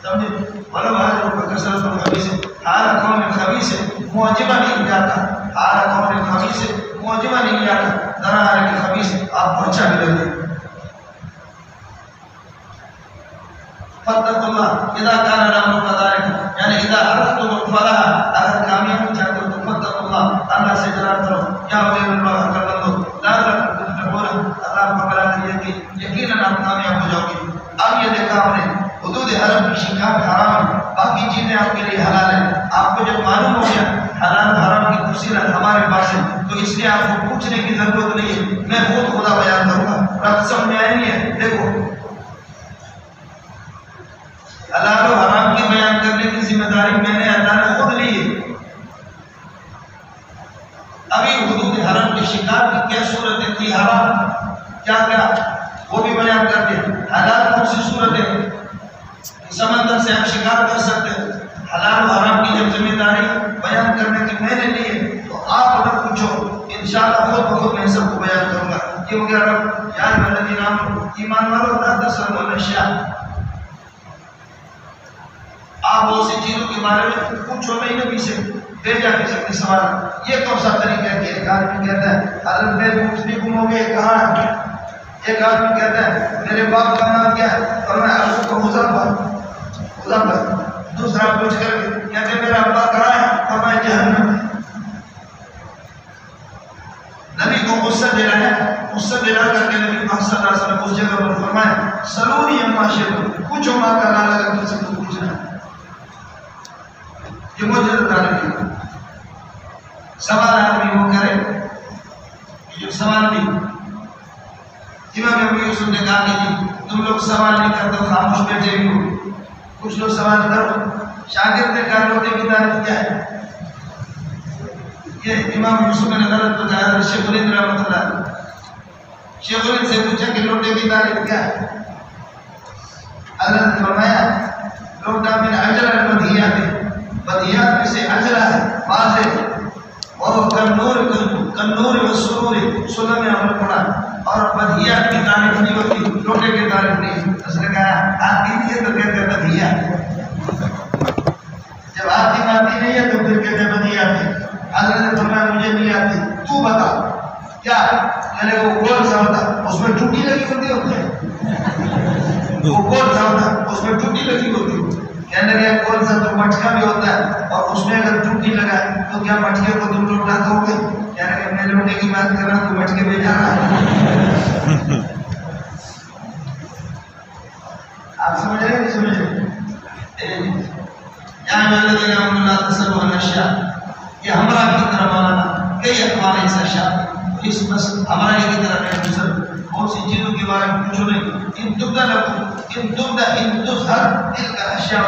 سمجھے، ولو حال کثرت الخبیث ہے، حال کون خبیث ہے موجبہ نہیں جاتا، حال کون خبیث ہے موجبہ نہیں جاتا، ذرا آنے کے خبیث آپ کو اچھا بھی لگے۔ فاتقوا اللہ اذا كان الامر كذلك، یعنی اذا اردتم الفلاح، اگر کامیابی چاہتے ہو تو فاتقوا اللہ، اللہ سے ڈرا کرو، یا اولئک اللہ کا بندو لعلکم تفلحون، اللہ کا بلا کریے کہ یقیناً آپ کامیاب ہو جاؤ گے۔ اب یہ دیکھا آپ نے حدود حرم کی شکار حرام ہے، باقی چیزیں آپ کے لیے حلال ہیں، آپ کو جب معلوم ہو گیا حلال حرام کی تفصیلات ہمارے پاس ہے تو اس لیے آپ کو پوچھنے کی ضرورت نہیں ہے، میں خود خدا بیان کروں گا، رب سمجھ میں آئیں گے۔ دیکھو حلال و حرام کی بیان کرنے کی ذمہ داری میں نے اللہ نے خود لی ہے۔ ابھی حدود حرم کی شکار کی کیا صورتیں تھی، حرام کیا کیا وہ بھی بیان کر کے، حلال کون سی صورتیں سمندر سے ہم شکار کر سکتے ہیں، حلال و حرام کی جب ذمہ داری بیان کرنے کی میں نے لی ہے تو آپ اگر پوچھو انشاءاللہ خود بخود میں سب کو بیان کروں گا۔ یہ ہو گیا رب یا الذین آمنوا ایمان والو لا تسألوا عن اشیاء، آپ اسی چیزوں کے بارے میں پوچھو نہیں نبی سے، بھیجا کسی کے سوال۔ یہ کون سا طریقہ ہے کہ ایک آدمی کہتا ہے حضرت میرے پوچھنے گم ہو گئے کہاں ہے؟ ایک آدمی کہتا ہے میرے باپ کا نام کیا ہے؟ اور میں آپ کو مظفر۔ دوسرا پوچھ کر کہتے ہیں میرا ابا کہاں ہے؟ اور میں جہنم میں۔ نبی کو غصہ دے رہا ہے، غصہ دے رہا کر کے نبی محمد صلی اللہ علیہ وسلم اس جگہ پر فرمایا سلونی اما شئتم، پوچھو ماں کا نام لگا تم سے پوچھنا ہے۔ یہ موجود تعلیم ہے۔ سوال آدمی وہ کرے، جو سوال بھی امام ابو یوسف نے کہا کہ تم لوگ سوال نہیں کرتے، خاموش بیٹھے بھی ہو، کچھ لوگ سوال کرو۔ شاگرد نے کہا روٹے کی تعریف کیا ہے؟ یہ امام یوسف نے غلط بتایا۔ شیخ الہند رحمۃ اللہ، شیخ الہند سے پوچھا کہ لوٹے کی تعریف کیا ہے؟ اللہ نے فرمایا لوٹا من اجر البدیات، بدیات میں سے اجرا ہے، واضح اور کنور و سرور سنن میں عمل پڑا، اور بدیات کی تعریف نہیں ہوتی، لوٹے کی تعریف نہیں۔ اس نے کہا آپ کی نہیں ہے تو کہتے ہیں بدیات، جب آپ کی بات نہیں ہے تو پھر کہتے ہیں بدیات ہے۔ حضرت نے فرمایا مجھے نہیں آتی، تو بتا کیا؟ کہنے وہ گول سا ہوتا اس میں ٹوٹی لگی ہوتی ہے، وہ گول سا ہوتا اس میں ٹوٹی لگی ہوتی ہے۔ کہنے لگا گول سا تو مٹکا بھی ہوتا ہے، اور اس میں اگر ٹوٹی لگا تو کیا مٹکے کو تم لوٹا دو گے؟ کہنے لگا میں لوٹے کی بات کر رہا تو مٹکے میں جا رہا ہے۔ آپ سمجھ رہے ہیں نہیں سمجھ رہے؟ یا الذین آمنوا لا تسألوا عن اشیاء، یہ ہمارا کی طرح مانا کئی اقوال ایسا شاہ اس بس ہمارے کی طرح ہے دوسر بہت سی چیزوں کے بارے میں پوچھو نہیں۔ ان تبدا لکم ان تظہر تلک الاشیاء،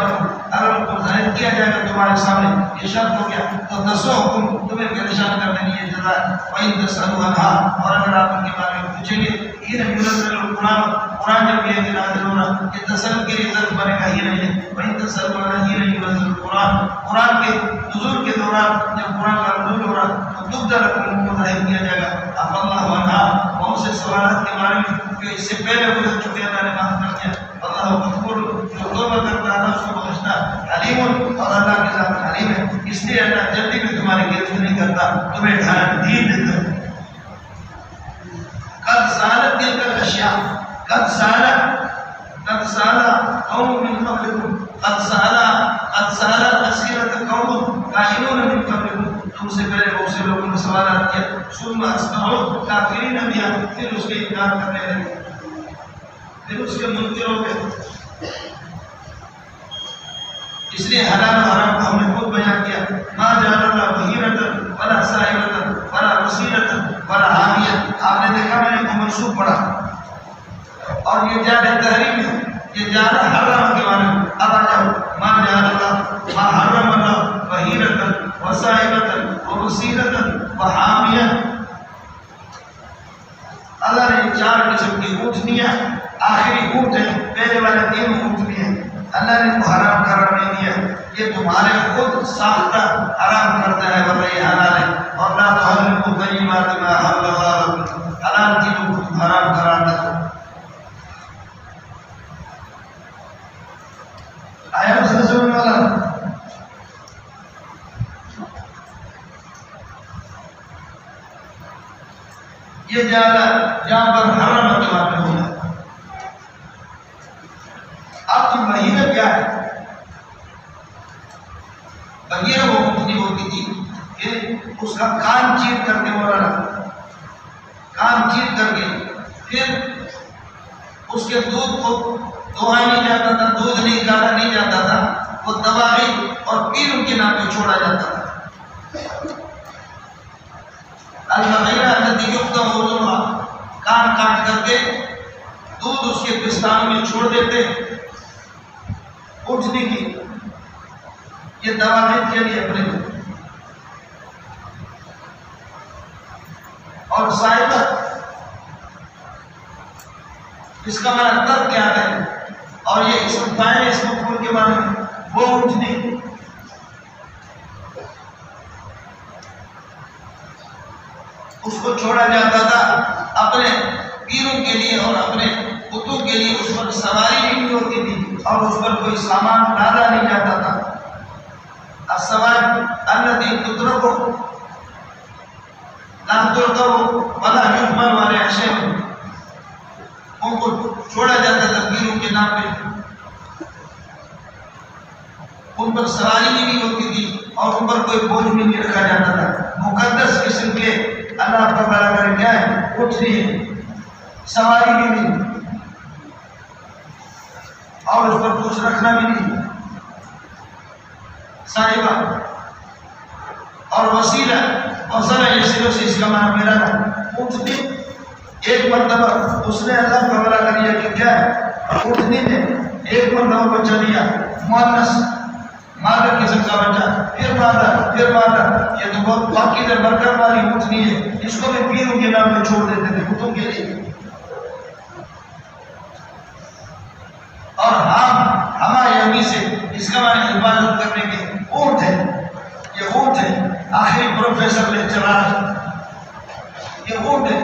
اگر ان کو ظاہر کیا جائے گا تمہارے سامنے، یہ شرط ہو گیا تو تسؤکم، تمہیں پریشان کرنے کی یہ جزا ہے۔ وَإِن تسألوا عنہا، اور اگر آپ ان کے بارے میں پوچھیں گے یہ ينزل القرآن، قرآن جب یہ نازل ہونا یہ تسل کے لیے ضرورت بنے گا ہی نہیں ہے۔ وَإِن تسألوا عنہا حين ينزل القرآن، قرآن کے نزول کے دوران جب قرآن کا نزول ہو رہا تو تبدا لکم کو ظاہر کیا جائے گا۔ عفا اللہ عنہا، بہت سے سوالات کے بارے میں جو اس سے پہلے گزر چکے اللہ نے معاف کر دیا۔ اللہ غفور، جو توبہ کرتا ہے اس کو بخشتا ہے۔ حلیم، اور اللہ کے ذات حلیم ہے، اس لیے اللہ جلدی میں تمہاری گرفت نہیں کرتا، تمہیں دین دیتا ہے۔ قد سالت تلک الاشیاء، قد سال قوم من قبلکم، قد سال اسئلۃ قوم کائنون من قبلکم، تم سے پہلے بہت سے لوگوں نے سوالات کیا، ثم اصبحوا کافرین بها، پھر اس کے انکار کرنے لگے، پھر اس کے منکر ہو گئے۔ اس لیے حلال و حرام کو ہم نے خود بیان کیا۔ ما جعل اللہ بحیرۃ ولا سائبۃ ولا وسیلۃ ولا حامیہ، آپ نے دیکھا میں نے کو منسوب پڑھا، اور یہ جعل تحریم ہے، یہ جعل حرام کے معنی میں۔ اب آ جاؤ، ما جعل اللہ، ما حرم اللہ بحیرۃ وسائبۃ ووسیلۃ وحامیہ، اللہ نے چار قسم کی اونٹنیاں، آخری اونٹ ہے، پہلے والے تین اونٹنیاں اللہ نے کو حرام قرار نہیں دیا، یہ تمہارے خود ساختہ حرام کرتا ہے، ورنہ یہ حلال ہے۔ اور لا تحرموا طیبات ما احل اللہ لکم، حلال چیزوں کو تم حرام قرار نہ دو۔ آیا اس نے سننے والا؟ یہ جہاں پر حرام کے بارے میں ہونا، آپ کی بحیرہ کیا ہے؟ بحیرہ وہ اونٹنی ہوتی تھی کہ اس کا کان چیر کر کے مولانا، کان چیر کر کے پھر اس کے دودھ کو دہا نہیں جاتا تھا، دودھ نہیں گالا نہیں جاتا تھا، وہ دباغی اور پیر ان کے نام پہ چھوڑا جاتا تھا۔ البحیرہ التي يقطع عضلها، کان کاٹ کر کے دودھ اس کے پستان میں چھوڑ دیتے اٹھنے کی، یہ دواغی کے لیے اپنے کو، اور سائبت اس کا معنی تر کیا ہے، اور یہ اسم فاعل اس مفعول کے بارے میں، وہ اٹھنی اس کو چھوڑا جاتا تھا اپنے پیروں کے لیے اور اپنے کتوں کے لیے اس پر سواری بھی نہیں ہوتی تھی اور اس پر کوئی سامان ڈالا نہیں جاتا تھا. السواد الذي تتركه لا تركه ولا يحمل ولا شيء، ان کو چھوڑا جاتا تھا پیروں کے نام پہ، ان پر سواری بھی نہیں ہوتی تھی اور ان پر کوئی بوجھ بھی نہیں رکھا جاتا تھا. مقدس قسم کے اللہ تعالیٰ کا کیا ہے، اٹھنی ہے، سواری بھی نہیں اور اس پر کچھ رکھنا بھی نہیں، صاحبہ اور وسیلہ. اور ذرا یسیروں سے اس کا معنی میرا تھا اٹھنی. ایک مرتبہ اس نے اللہ کا بڑا کر لیا کہ کیا ہے، اٹھنی نے ایک مرتبہ بچہ دیا، مؤنث مادر قسم کا بچہ، پھر مادر. یہ تو بہت باقی در برکت والی اٹھنی ہے. اس کو بھی پیروں کے نام پہ چھوڑ دیتے تھے کتوں کے لیے. اور ہمارے امی سے اس کا معنی حفاظت کرنے کے اونٹ ہے. یہ اونٹ ہے آخری پروفیسر لیکچرار، یہ اونٹ ہے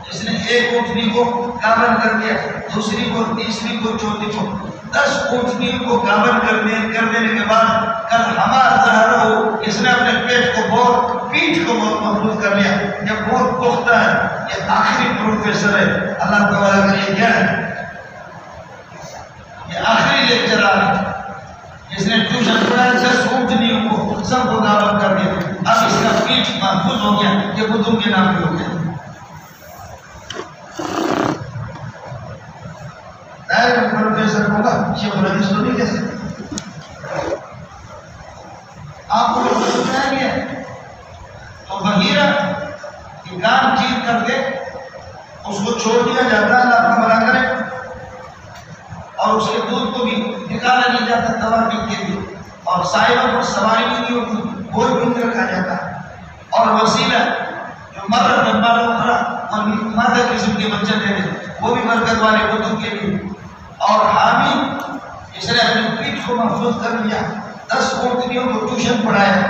جس نے ایک اونٹنی کو گابن کر دیا، دوسری کو، تیسری کو، چوتھی کو، 10 اونٹنیوں کو گابن کر دینے کے بعد کل ہمارا زہرا ہو، اس نے اپنے پیٹ کو پیٹھ کو بہت محفوظ کر لیا. یہ بہت پختہ ہے، یہ آخری پروفیسر ہے. اللہ تعالیٰ کا یہ کیا ہے، یہ آخری لیکچرار ہے جس نے ٹیوشن پڑھایا 10 اونٹنیوں کو سب کو گابن کر دیا. اب اس کا پیٹھ محفوظ ہو گیا، یہ بدھوں کے نام پہ ہو گیا. پروفیسر ہوگا شیخ الحدیث تو نہیں کہہ سکتے. آپ کو سمجھایا گیا تو بحیرہ کی کان چیر کر کے اس کو چھوڑ دیا جاتا ہے، اللہ کا بھلا کرے، اور اس کے دودھ کو بھی نکالا نہیں جاتا تواقع کے لیے، اور صاحبہ پر سواری بھی نہیں ہوتی، بوجھ بھی نہیں رکھا جاتا. اور وسیلہ جو مرد نمبر اخرا اور مادہ قسم کے بچے دے دیں وہ بھی برکت والے بدھوں کے لیے. اور حامی اس نے اپنے پیٹھ کو محفوظ کر لیا. 10 اونٹنیوں کو ٹیوشن پڑھایا،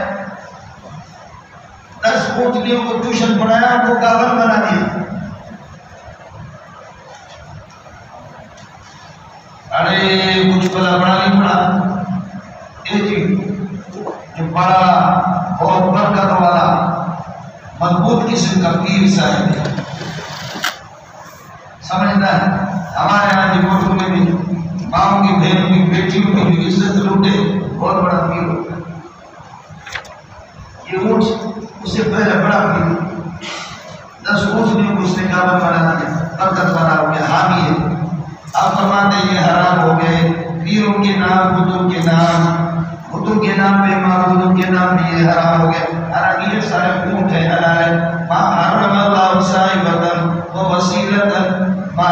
10 اونٹنیوں کو ٹیوشن پڑھایا، ان کو گابن بنا دیا. ارے کچھ بلا بڑا نہیں پڑا، جو بڑا بہت برکت والا مضبوط قسم کا پیر صاحب ہے. سمجھتا ہے ہمارے یہاں کی ملکوں میں بھی ماؤں کی، بہنوں کی، بیٹیوں کی بھی عزت لوٹے بہت بڑا پیر ہوتا ہے. یہ اونٹ اس سے پہلے بڑا پیر، 10 اونٹنیوں کو اس نے گابن بنا دیا، برکت والا ہو گیا، حامی ہے. آپ فرماتے ہیں یہ حرام ہو گئے پیروں کے نام، بتوں کے نام، بتوں کے نام پہ معبودوں کے نام بھی یہ حرام ہو گئے. حالانکہ یہ سارے اونٹ ہے حلال ہے. ما حرم اللہ صاحبۃ و وسیلۃ، ما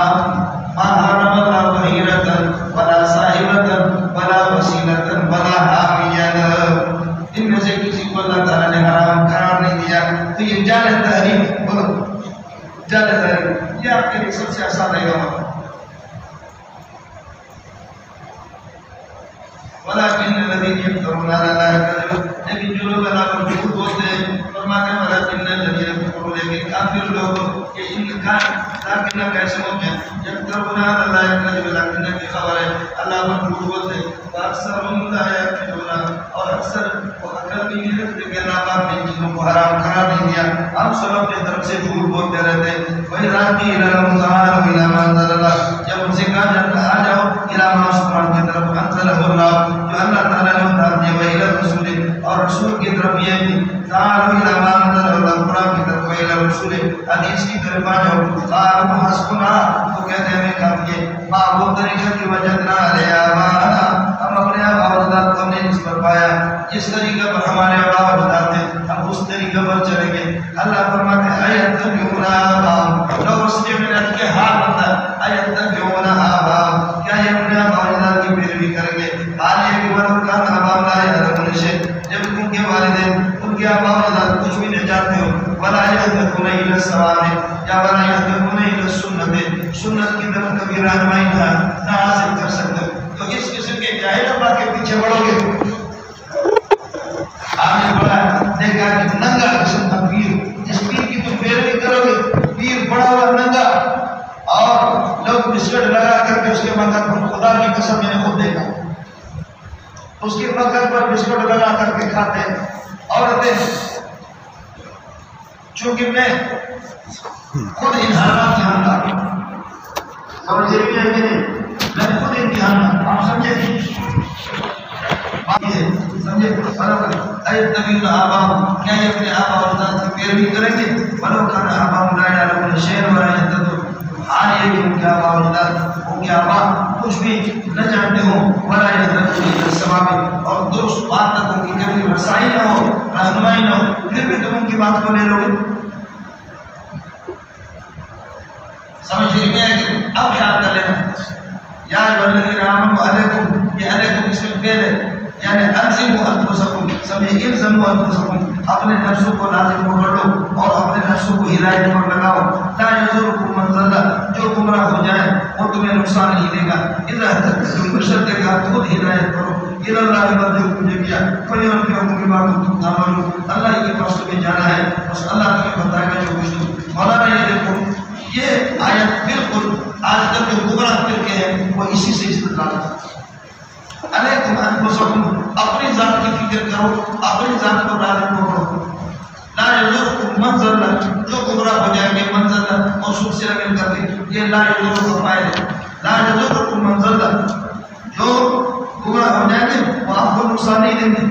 حرم اللہ بحیرۃ ولا صاحبۃ ولا وسیلۃ ولا حامیۃ. ان میں سے کسی کو اللہ تعالیٰ نے حرام قرار نہیں دیا. تو یہ جعل تحریم، بولو جعل تحریم، یہ آپ کے لیے سب سے آسان رہے گا. ولكن الذين يفترون على الله الكذب، لیکن جو لوگ اللہ پر جھوٹ بولتے ہیں، فرماتے ہیں ولكن الذين يفترون، لیکن کافر لوگ کہ ان کا لیکن کیسے ہوتے ہیں، يفترون على الله الكذب، لیکن کی خبر ہے اللہ پر جھوٹ بولتے ہیں. اکثرهم لا يعقلون، اور اکثر وہ عقل بھی نہیں رکھتے کہ اللہ پاک نے چیزوں کو حرام قرار نہیں دیا. ہم سب اپنے طرف سے جھوٹ بولتے رہتے ہیں. وَإِذَا قِيلَ لَهُمْ تَعَالَوْا إِلَىٰ مَا أَنزَلَ اللَّهُ، جب ان سے کہا جاتا آ جاؤ إِلَىٰ مَا سبحانہ کی طرف أَنزَلَهُ اللَّهُ، جو اللہ تعالیٰ نے اتار دیا، وَإِلَى الرَّسُولِ، اور رسول کی طرف یہ بھی تعالوا إِلَىٰ مَا أَنزَلَ اللَّهُ، قرآن کی طرف، وَإِلَى الرَّسُولِ، حدیث کی طرف آ جاؤ. قالوا حسبنا، تو کہتے ہیں ہمیں کافی ہے، ما وہ طریقہ کی وجدنا علیہ آباءنا، ہم اپنے آباء و اجداد کو نے اس پر پایا، جس طریقہ پر ہمارے آباء و اجداد تھے ہم اس طریقہ پر چلیں گے. اللہ فرماتے ہیں ایتبعون آباءہم، لوگ اس کے منت کے حال ہوتا ہے ایتبعون آباءہم، کیا یہ اپنے آباء و اجداد کی پیروی کریں گے؟ حال یہ کہ ولو کان آباؤہم لا یعلمون شیئا، جب ان کے والدین، ان کے آباء و اجداد کچھ بھی نہیں جانتے ہو، ولا یهتدون الی الصواب، یا ولا یهتدون الی السنت، سنت کی طرف کبھی رہنمائی نہ حاصل کر سکتے. تو اس قسم کے جاہل ابا کے پیچھے بڑھو گے. آپ نے بڑھا دیکھا کہ ننگا قسم کا پیر، جس پیر کی تم پیروی کرو گے، پیر بڑا ہوا ننگا، اللہ کی قسم میں نے خود دیکھا، اس کی بغل پر بسکٹ لگا کر کے کھاتے عورتیں، چونکہ میں خود امتحانات جانتا اور یہ بھی ہے کہ میں خود امتحان آپ سمجھے سمجھے اے طویل آبام، کیا یہ اپنے آبا و اجداد کی پیروی کریں گے؟ ولو کان آباؤہم لا یعلمون شیئا ولا یہتدون، حال یہ کہ ان کے آبا و اجداد، ان کے آبا کچھ بھی نہ جانتے ہوں، ولا یہتدون الی الصواب، اور درست بات تک ان کی کبھی رسائی نہ ہو، رہنمائی نہ ہو، پھر بھی تم ان کی بات کو لے لو گے؟ سمجھ نہیں ہے کہ اب خیال کر لینا، یا ایھا الذین آمنوا علیکم، یہ علیکم اس میں فعل ہے، یعنی الزموا انفسکم، سمجھے الزموا انفسکم، اپنے نفسوں کو لازم پکڑ لو اور اپنے نفسوں کو ہدایت پر لگاؤ، لا یضرکم من ضل، جو گمراہ ہو جائے وہ تمہیں نقصان نہیں دے گا، اذا اهتدیتم، بشرط کہ آپ خود ہدایت کرو، الی اللہ مرجعکم جميعا فینبئکم بما کنتم تعملون، اللہ کے پاس تمہیں جانا ہے، بس اللہ تمہیں بتائے گا جو کچھ تم۔ مولانا یہ دیکھو، یہ آیت بالکل آج کل جو گمراہ فرقے ہیں وہ اسی سے استدلال کرتے ہیں۔ علیکم انفسکم، اپنی ذات کی فکر کرو، اپنی ذات کو لازم پکڑو، لا یضرکم من ضل، جو گمراہ ہو جائیں گے، من ضل موصوف سے لگن کر کے یہ لا یضرکم فاعل ہے، لا یضرکم من ضل، جو گمراہ ہو جائیں گے وہ آپ کو نقصان نہیں دیں گے۔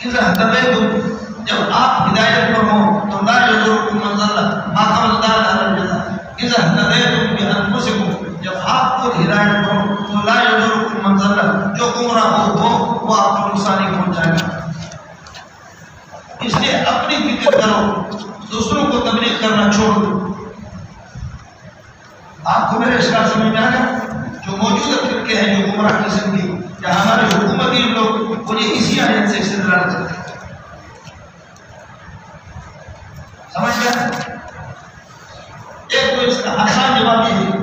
اذا اهتدیتم، جب آپ ہدایت پر ہوں تو لا یضرکم من ضل، ما قبل دال علی الجزاء، اذا اهتدیتم بانفسکم، جب آپ کو ہدایت پر ہوں تو لا یضرکم من ضل، جو گمراہ ہو وہ آپ کو نقصان نہیں پہنچائے گا۔ اس لیے اپنی فکر کرو، دوسروں کو تبلیغ کرنا چھوڑ دو۔ آپ کو میرے اشکال سمجھ میں آ گیا؟ جو موجودہ فرقے ہیں جو گمراہ قسم کی، یا ہمارے حکومتی لوگ، وہ یہ اسی آیت سے استدلال کرتے ہیں۔ سمجھ گیا؟ ایک تو اس کا آسان جواب یہ ہے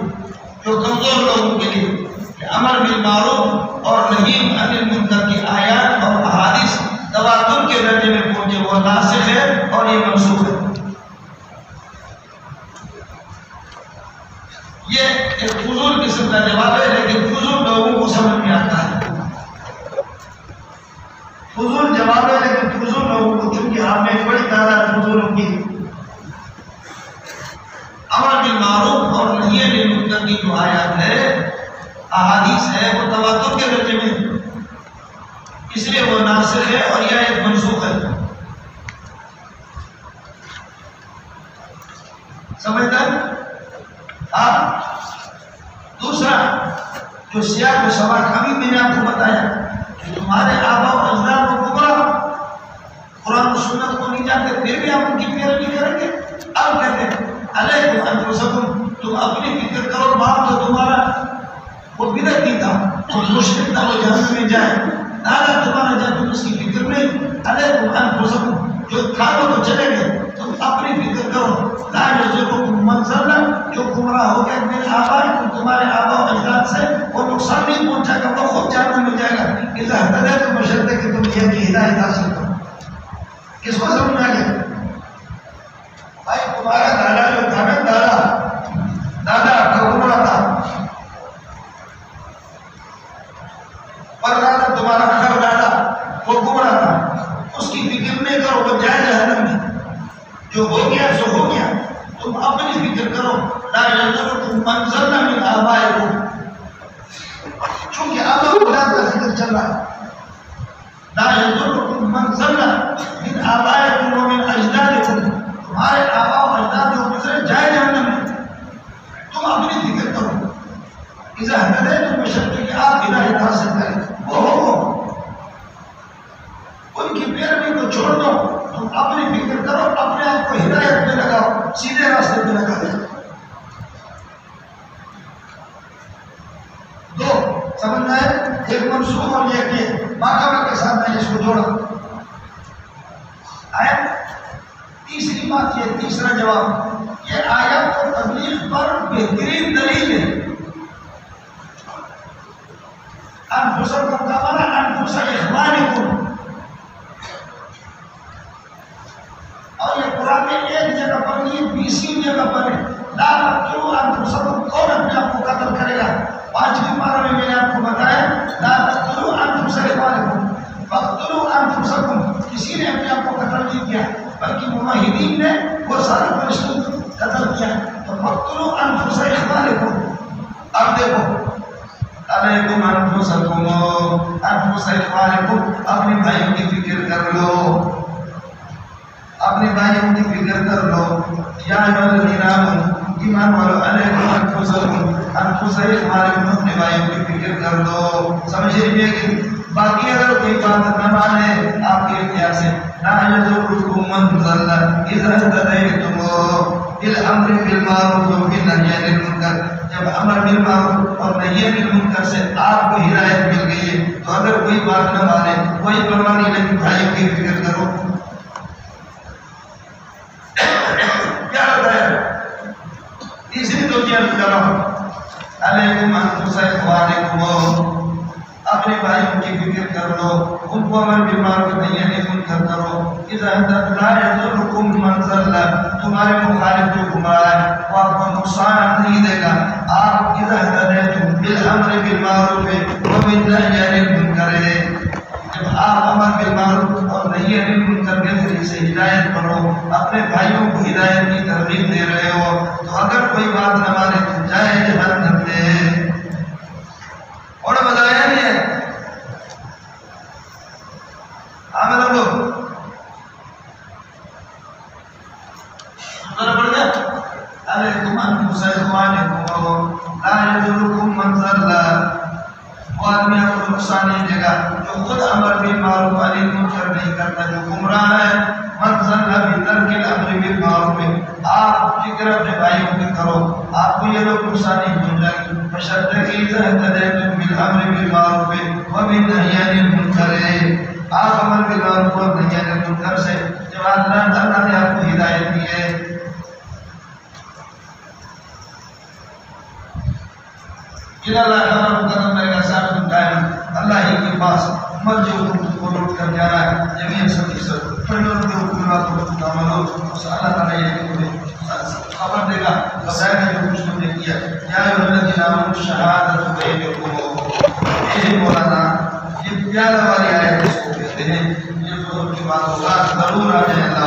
جو کمزور لوگوں کے لیے کہ امر بالمعروف اور نہی عن المنکر کی آیات اور احادیث تواتر کے درجے میں پہنچے، وہ ناسخ ہے اور یہ منسوخ ہے۔ یہ ایک فضول قسم کا جواب ہے، لیکن فضول لوگوں کو سمجھ میں آتا ہے۔ فضول جواب ہے لیکن فضول لوگوں کو، چونکہ آپ میں بڑی تعداد فضولوں کی امر بالمعروف اور نہی عن المنکر کی جو آیات ہے، احادیث ہے، وہ تواتر کے درجے میں، اس لیے وہ ناسخ ہے اور یہ ایک منسوخ ہے۔ سمجھدار؟ آپ دوسرا جو سیاق و سباق ابھی میں نے آپ کو بتایا کہ تمہارے آبا و اجداد کو گمراہ، قرآن و سنت کو نہیں جانتے، پھر بھی آپ ان کی پیروی کریں گے۔ اب کہتے ہیں علیکم انفسکم، تم اپنی فکر کرو، باپ تو تمہارا وہ بدعتی تھا، وہ مشرک تھا، وہ جہنم میں جائے، دادا تمہارا جائے، تم اس کی فکر نہیں۔ علیکم انفسکم، جو تھا وہ تو چلے گئے، تم اپنی فکر کرو، لا یضرکم من ضل، جو گمراہ ہو گئے میرے آبا، تمہارے آبا و اجداد سے وہ نقصان نہیں پہنچائے گا، وہ خود جہنم میں جائے گا۔ اذا اهتدیتم، بشرط کہ تم یہ کی ہدایت حاصل کرو۔ کس کو سمجھ میں آ گیا؟ بھائی تمہارا دادا جو تھا نا، دادا آپ کا گمراہ تھا، پر دادا تمہارا خر دادا وہ گمراہ تھا، اس کی فکر نہیں کرو، وہ جائے جہنم میں، جو ہو گیا سو ہو گیا، تم اپنی فکر کرو۔ لا یضرکم من ضل من آبائکم، چونکہ آبا اولاد کا ذکر چل رہا ہے، لا یضرکم من ضل من آبائکم ومن اجدادکم، تمہارے آبا و اجداد جو گزرے جائے جہنم میں، تم اپنی فکر کرو۔ اذا اهتدیتم، بشرط کہ آپ ہدایت حاصل کریں، وہ ہو ان کی پیروی کو چھوڑ دو، تم اپنی فکر کرو، اپنے آپ کو ہدایت پہ لگاؤ، سیدھے راستے پہ لگا دو۔ دو سمجھ میں آئے؟ ایک منسوخ اور یہ کہ ماقبل کے ساتھ میں اس کو جوڑا۔ تیسری بات یہ، تیسرا جواب، یہ آیت اور تبلیغ پر بہترین دلیل ہے۔ انفسکم کا معنی انفس اخوانکم، اور یہ قرآن میں ایک جگہ پر نہیں، 20 جگہ پر ہے۔ لا تقتلوا انفسکم، کون اپنے آپ کو قتل کرے گا؟ مجرمین نے وہ سارے فرشتوں کو قتل کیا. تو فقتلوا انفس اخوانکم. اب دیکھو علیکم انفسکم انفس اخوانکم، اپنے بھائیوں کی فکر کر لو، اپنے بھائیوں کی فکر کر لو. یا ایھا الذین آمنوا، ایمان والو، علیکم انفسکم انفس اخوانکم، اپنے بھائیوں کی فکر کر لو. سمجھ رہی ہے کہ باقی اگر کوئی بات نہ مانے آپ کے اختیار سے، لا یضرکم من ضل اذا اهتدیتم بالامر بالمعروف والنهی عن المنکر. جب امر بالمعروف اور نہی عن المنکر سے آپ کو ہدایت مل گئی ہے تو اگر کوئی بات نہ مانے کوئی پرواہ نہیں، لیکن بھائیوں کی فکر کرو. کیا ہوتا ہے تیسری تو کیا کرو، علیکم انفس اخوانکم، اپنے بھائیوں کی فکر کر لو، ان کو امر بالمعروف نہی عن المنکر کرو. اذا لا یضرکم من ضل، تمہارے مخالف جو گمراہ ہے وہ آپ کو نقصان نہیں دے گا. آپ اذا اهتدیتم بالامر بالمعروف والنهی عن المنکر، جب آپ امر بالمعروف اور نہی عن المنکر کے ذریعے سے ہدایت کرو، اپنے بھائیوں کو ہدایت کی ترغیب دے رہے ہو، تو اگر کوئی بات نہ مانے تو جائے جہاد کر دے. اور بتایا نہیں ہے آمین لوگ ذرا پڑھ دیں. علیکم انفس اخوانکم لا یضرکم من ضل، وہ آدمی آپ کو نقصان نہیں دے گا جو خود امر بالمعروف علی المنکر نہیں کرتا، جو گمراہ ہے. من ضل بترک الامر بالمعروف، آپ فکر اپنے بھائیوں کی کرو، آپ کو یہ لوگ نقصان نہیں پہنچائیں گے. بشرط کہ اذا اهتدیتم بالامر بالمعروف والنهی عن المنکر، آپ امر بالمعروف اور نہی عن المنکر سے جب اللہ نے آپ کو ہدایت دی ہے. اللہ قدم کرے گا صاحب قائم، اللہ ہی کے پاس مرجع کو لوٹ کر جا رہا ہے. جميع سب پڑھو جو کلمات کو عملو، اللہ تعالی یہ تمہیں خبر دے گا بتائے گا جو کچھ تم نے کیا. یا ایھا الذین آمنوا شہادۃ بینکم، اے مولانا یہ پیارا والی آیت اس کو کہتے ہیں. یہ بزرگ کی بات ہوگا ضرور آ جائے.